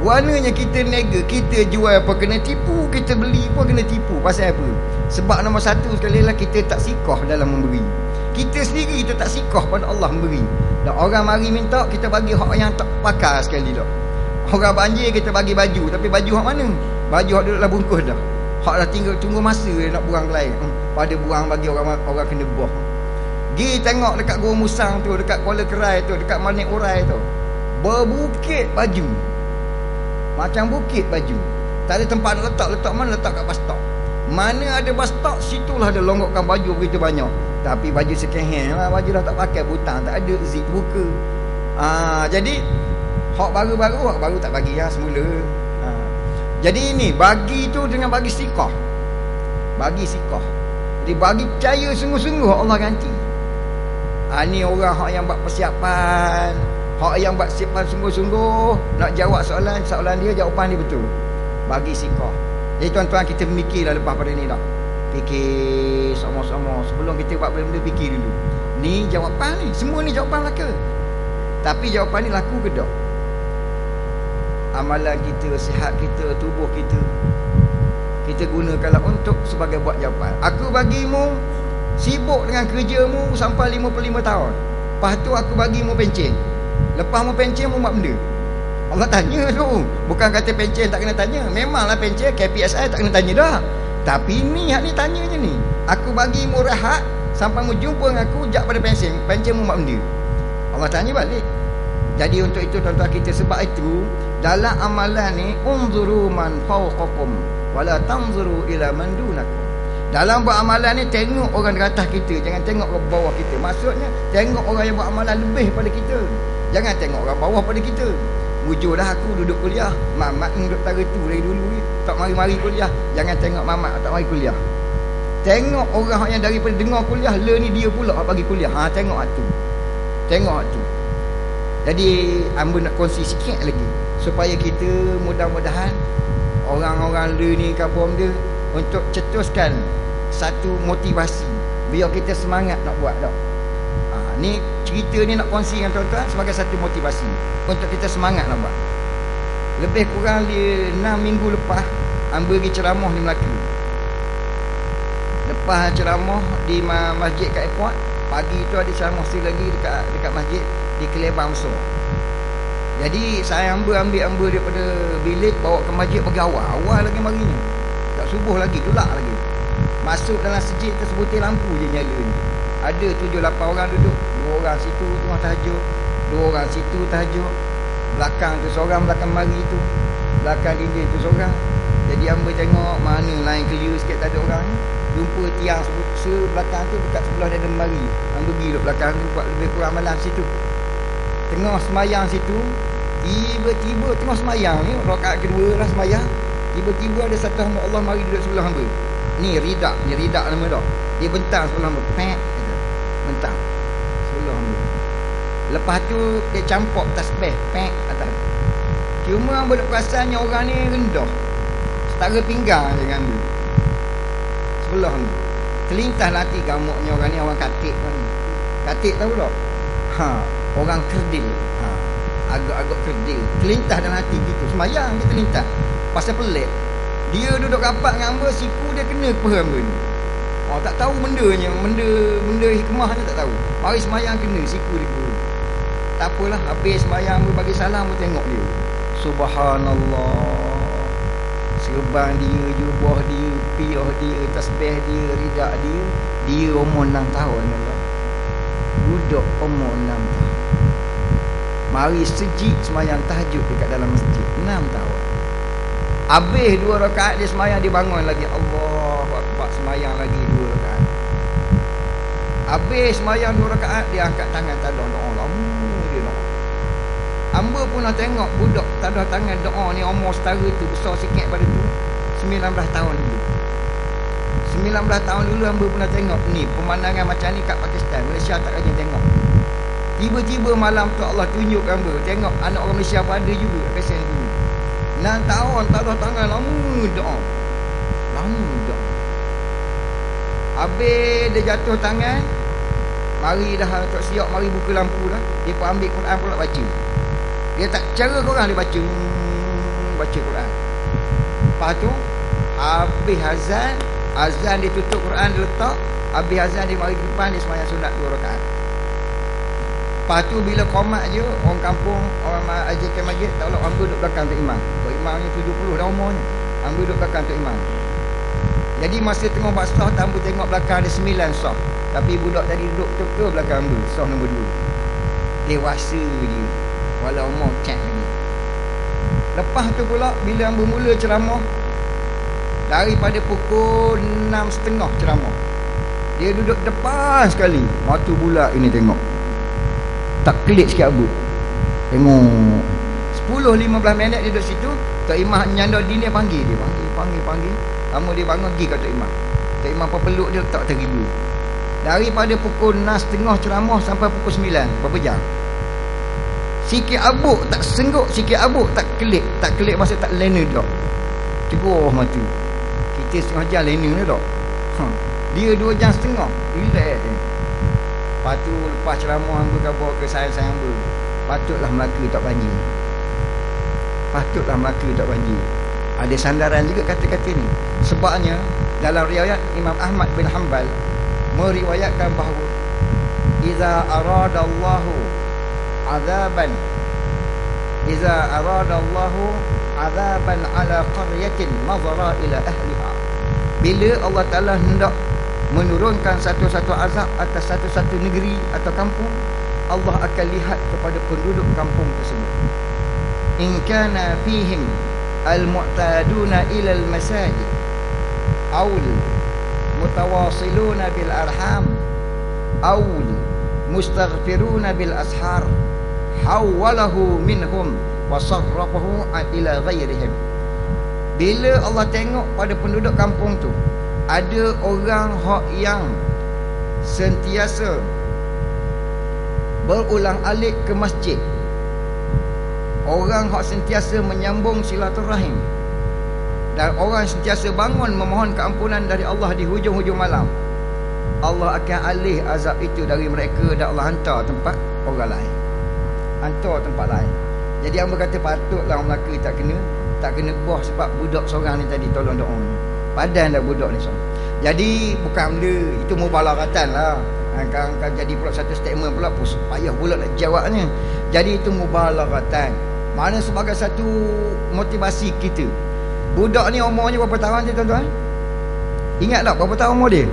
Guananya kita nega, kita jual apa kena tipu, kita beli pun kena tipu. Pasal apa? Sebab nombor satu sekali lah, kita tak siqah dalam memberi. Kita sendiri kita tak siqah pada Allah memberi. Dan orang mari minta, kita bagi hak yang tak pakar sekali dah. Orang banjir kita bagi baju, tapi baju hak mana? Baju hak duduk dalam bungkus dah. Hak dah tinggal tunggu masa dia nak buang ke lain. Pada buang bagi orang kena buah. Gi tengok dekat Gua Musang tu, dekat Kuala Kerai tu, dekat Manik Urai tu, berbukit baju. Macam bukit baju. Tak ada tempat nak letak mana? Letak kat bus stop. Mana ada bus stop, situlah ada longgokkan baju begitu banyak. Tapi baju second hand lah, baju dah tak pakai, butang tak ada, zip buka. Jadi hak baru tak bagi lah semula. Jadi ini bagi tu dengan bagi siqah. Bagi siqah. Jadi bagi percaya sungguh-sungguh Allah ganti. Ni orang hak yang buat persiapan, hak yang buat persiapan sungguh-sungguh nak jawab soalan dia, jawapan dia betul. Bagi sikap. Jadi tuan-tuan, kita mikirlah lepas pada ni dah. Fikir sama-sama. Sebelum kita buat benda-benda, fikir dulu. Ni jawapan ni, semua ni jawapan laka. Tapi jawapan ni laku ke tak? Amalan kita, sihat kita, tubuh kita, kita gunakanlah untuk sebagai buat jawapan. Aku bagimu sibuk dengan kerjamu sampai 55 tahun. Lepas tu aku bagimu pencen. Lepas mu pencen, mu buat benda. Allah tanya tu. Bukan kata pencen tak kena tanya. Memanglah pencen KPSI tak kena tanya dah. Tapi ni hak ni tanyanya ni. Aku bagimu rehat sampai mu jumpa dengan aku jak pada pencen. Pencen mu buat benda. Allah tanya balik. Jadi untuk itu tuan-tuan kita, sebab itu dalam amalan ni unzuru man fawqakum wala tanzuru ila man dunakum. Dalam buat amalan ni tengok orang di atas kita, jangan tengok orang bawah kita. Maksudnya tengok orang yang buat amalan lebih pada kita, jangan tengok orang bawah pada kita. Wujudlah aku duduk kuliah, Mamat duduk tara tu dari dulu ni tak mari-mari kuliah. Jangan tengok Mamat tak mari kuliah. Tengok orang yang daripada dengar kuliah, ni dia pula bagi kuliah. Tengok tu. Tengok tu. Jadi hamba nak kongsi sikit lagi supaya kita mudah-mudahan orang-orang ni kampung dia untuk cetuskan satu motivasi biar kita semangat nak buat dah. Ni cerita ni nak kongsi dengan tuan-tuan sebagai satu motivasi untuk kita semangat nak buat. Lebih kurang 6 minggu lepas hamba pergi ceramah di Melaka. Lepas ceramah di masjid kat airport, pagi tu ada ceramah sekali lagi dekat masjid di Kelebang Besar. Jadi saya ambil daripada bilik bawa ke masjid pergi awal lagi marinya. Tak subuh lagi, tulak lagi. Masuk dalam masjid tersebutir lampu je nyala ni. Ada 7-8 orang duduk, 2 orang situ tengah tahajud, 2 orang situ tahajud. Belakang tu seorang, belakang mari tu, belakang dinding tu seorang. Jadi hamba tengok mana lain clear sikit tak ada orang ni. Jumpa tiang sebelakang tu dekat sebelah dia ada mari. Hamba pergi duduk belakang tu buat lebih kurang malam situ. Tengah semayang situ, tiba-tiba tengah semayang ni, rakaat kedua lah semayang, tiba-tiba ada satu hamba Allah mari duduk sebelah hamba. Ni Ridak nama dah. Dia bentang sebelah hamba, pek kata. Bentang sebelah hamba. Lepas tu dia campur tasbih, pek atas. Cuma hamba nak perasannya orang ni rendah, setara pinggang dengan hamba. Sebelah hamba. Terlintas nanti gamuknya orang ni, orang Katik kan. Katik tahu tak? Orang kerdil. Agak-agak kerdil. Terlintas dalam hati gitu. Semayang dia terlintas. Pasal pelik. Dia duduk rapat dengan hamba, siku dia kena kepada hamba ni. Tak tahu bendanya, benda hikmahnya tak tahu. Mari semayang kena siku dia kepada. Tak apalah, habis semayang hamba bagi salam, hamba tengok dia. Subhanallah. Serban dia, jubah dia, piyah dia, tasbih dia, ridak dia. Dia umur 6 tahun. Budak umur 6 tahun. Mari sejik semayang tahajud dekat dalam masjid 6 tahun. Habis 2 rakaat dia semayang, dia bangun lagi, Allahu Akbar, semayang lagi 2 rakaat. Habis semayang 2 rakaat, dia angkat tangan tadah doa. Lama dia doa. Hamba pun nak tengok budak tadah tangan doa ni umur setara tu, besar sikit pada tu 19 tahun dulu. 19 tahun dulu hamba pun nak tengok ni pemandangan macam ni kat Pakistan. Malaysia tak rajin tengok. Tiba-tiba malam tu Allah tunjuk hamba, tengok anak orang Malaysia pun ada juga pesen tu. 6 tahun tadah tangan, lama doa. Habis dia jatuh tangan, mari dah untuk siap, mari buka lampu dah. Dia pun ambil Quran pula baca. Dia tak cara korang, dia baca Quran. Lepas tu habis azan dia tutup Quran, dia letak. Habis azan dia mari ke depan, dia sembahyang sunat 2 rakaat. Lepas tu bila qomat je, orang kampung, orang ajarkan masjid, tak boleh hamba duduk belakang Tok Imam. Tok Imam ni 70 dah umurnya. Hamba duduk belakang Tok Imam. Jadi masa tengah buat sah, hamba tengok belakang ada 9 sah. Tapi budak tadi duduk betul-betul belakang hamba, sah nombor 2. Dewasa dia, walau umur cek lagi. Lepas tu pula bila hamba mula ceramah, daripada pukul 6.30 ceramah, dia duduk depan sekali, mata bulat ini tengok. Tak klik sikit abu. Tengok 10-15 minit dia duduk situ. Tok Imam nyandar dinding panggil dia. Panggil. Lama dia bangun pergi kat Tok Imam. Tok Imam peluk dia tak teribu. Daripada pukul 6.30 ceramah sampai pukul 9, berapa jam? Sikit abuk tak sengguk, sikit abuk tak kelik. Tak kelik masa tak lena dah. Teguh mata. Kita setengah jam lena ni dah. Dia 2 jam setengah. Relax dia. Lepas tu lepas ceramah hamba khabar ke sayang-sayang hamba, patutlah Melaka tak banjir. Patutlah Melaka tak banjir. Ada sandaran juga kata-kata ni. Sebabnya dalam riwayat Imam Ahmad bin Hanbal meriwayatkan bahawa Iza aradallahu azaban ala qaryatin nazara ila ahliha. Bila Allah Ta'ala hendak menurunkan satu-satu azab atas satu-satu negeri atau kampung, Allah akan lihat kepada penduduk kampung tersebut. In kana fihim al-mu'taduna ila al-masajid aul mutawasiluna bil arham aul mustaghfiruna bil ashar hawwalahu minhum wa sarrafahu ila ghairihim. Bila Allah tengok pada penduduk kampung tu ada orang yang sentiasa berulang-alik ke masjid, orang yang sentiasa menyambung silaturahim, dan orang sentiasa bangun memohon keampunan dari Allah di hujung-hujung malam, Allah akan alih azab itu dari mereka dan Allah hantar tempat orang lain. Hantar tempat lain. Jadi hamba kata patutlah orang Melaka tak kena buah sebab budak seorang ni tadi tolong doa ni. Padan dah budak ni semua. Jadi bukan benda itu mubalagatan lah. Kan jadi pula satu statement pula payah pula nak jawabnya. Jadi itu mubalagatan. Mana sebagai satu motivasi kita. Budak ni umurnya berapa tahun je tuan-tuan? Ingat tak berapa tahun umur dia?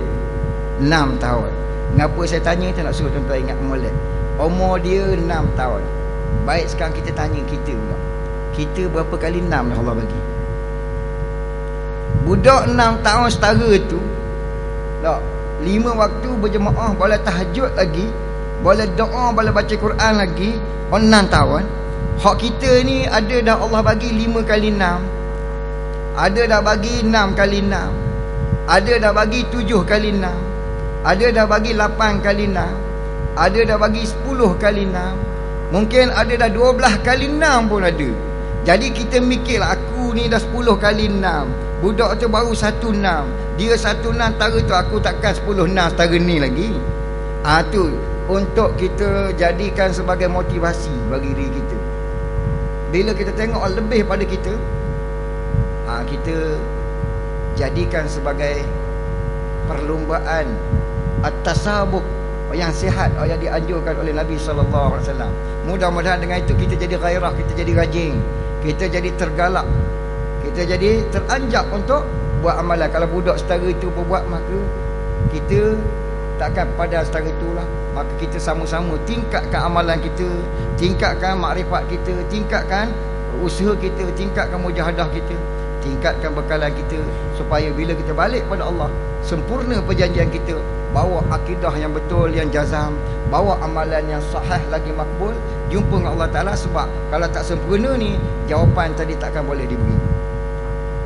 6 tahun. Ngapa saya tanya tu nak suruh tuan-tuan ingat molek. Umur dia 6 tahun. Baik, sekarang kita tanya kita pula. Kita berapa kali 6 dah Allah bagi? Budak 6 tahun setara tu tak, 5 waktu berjemaah, boleh tahajud lagi, boleh doa, boleh baca Quran lagi. 6 tahun. Hak kita ni ada dah Allah bagi 5 kali 6, ada dah bagi 6 kali 6, ada dah bagi 7 kali 6, ada dah bagi 8 kali 6, ada dah bagi 10 kali 6, mungkin ada dah 12 kali 6 pun ada. Jadi kita mikirlah, aku ni dah 10 kali 6, budak tu baru 1/6, dia 1/6 tara tu, aku takkan 10/6 setara ni lagi. Tu untuk kita jadikan sebagai motivasi bagi diri kita. Bila kita tengok lebih pada kita, kita jadikan sebagai perlumbaan at-tasabuk yang sihat yang dianjurkan oleh Nabi SAW. Mudah-mudahan dengan itu kita jadi gairah, kita jadi rajin, kita jadi tergalak, kita jadi teranjak untuk buat amalan. Kalau budak setara itu berbuat, maka kita takkan pada setara itulah. Maka kita sama-sama tingkatkan amalan kita, tingkatkan makrifat kita, tingkatkan usaha kita, tingkatkan mujahadah kita, tingkatkan bekalan kita, supaya bila kita balik pada Allah, sempurna perjanjian kita, bawa akidah yang betul, yang jazam, bawa amalan yang sahih lagi makbul, jumpa dengan Allah Ta'ala. Sebab kalau tak sempurna ni, jawapan tadi takkan boleh diberi.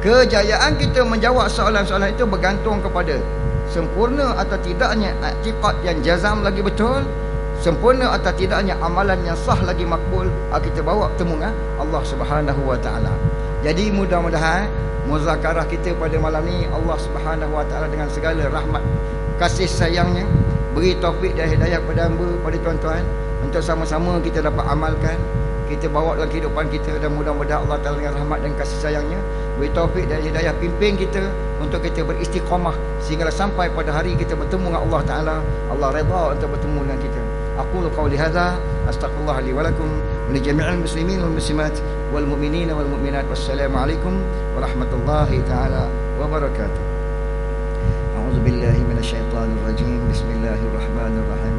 Kejayaan kita menjawab soalan-soalan itu bergantung kepada sempurna atau tidaknya i'tiqad yang jazam lagi betul, sempurna atau tidaknya amalan yang sah lagi makbul, kita bawa bertemu dengan Allah Subhanahu wa Ta'ala. Jadi mudah-mudahan muzakarah kita pada malam ni, Allah Subhanahu wa Ta'ala dengan segala rahmat kasih sayangnya beri taufik dan hidayah pada hamba, pada tuan-tuan, untuk sama-sama kita dapat amalkan, kita bawa dalam kehidupan kita. Dan mudah-mudahan Allah Ta'ala dengan rahmat dan kasih sayangnya beri taufik dan hidayah, pimpin kita untuk kita beristiqamah sehingga sampai pada hari kita bertemu dengan Allah Ta'ala, Allah redha untuk bertemu dengan kita. Aqulu qawli hadza astaghfirullah li wa lakum min jami'il muslimin wal muslimat wal mu'minin wal mu'minat. Wassalamu alaikum warahmatullahi ta'ala wabarakatuh. A'udzu billahi minasyaitonir rajim. Bismillahirrahmanirrahim.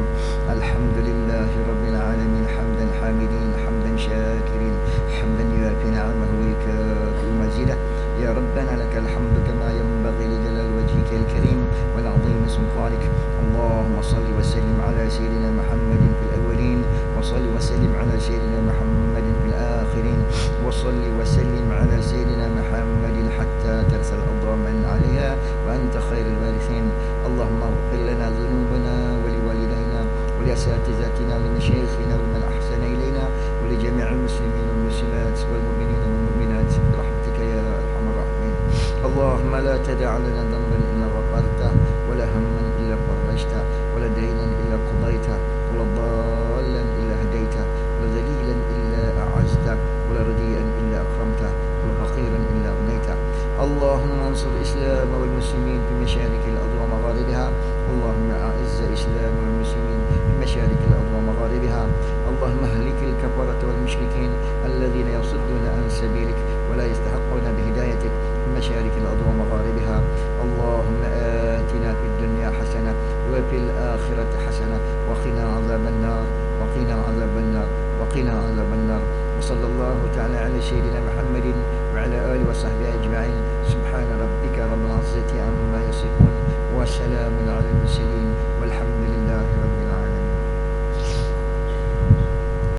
Alhamdulillahi rabbil alamin, hamdan hamidin, hamdan syakirin, hamdan yuafi ni'amahu wa yukafi mazidah. Ya Rabbana lakal hamdu kama yanbaghi li jalali wajhikal karim wal 'azimi sultanik. Allahumma salli wa sallim ala sayyidina Muhammadin fil awwalin wa salli wa sallim ala sayyidina Muhammadin fil akhirin wa salli wa sallim ala sayyidina Muhammadin hatta tarsal adhaman 'alayha wa anta khairul warithin اللهم لا تدع لنا ذنبا إلا غفرته ولا هما إلا فرجته ولا دينا إلا قضيته ولا ضالا إلا هديته ولا ذليلا إلا أعزته ولا رديئا إلا أكرمته ولا فقيرا إلا أغنيته. اللهم انصر الإسلام والمسلمين في مشارق الأرض ومغاربها. اللهم أعز الإسلام والمسلمين في مشارق الأرض ومغاربها. اللهم اهلك الكفرة والمشركين الذين يصدون عن سبيلك ولا يستحقون بهدايتك في مشارق الأرض ومغاربها. اللهم آتنا في الدنيا حسنة وفي الآخرة حسنة وقنا عذاب النار وقنا عذاب النار وقنا عذاب النار. وصلى الله تعالى على سيدنا محمد وعلى آله وصحبه أجمعين. سبحان ربك رب العزة عما يصفون وسلام على المرسلين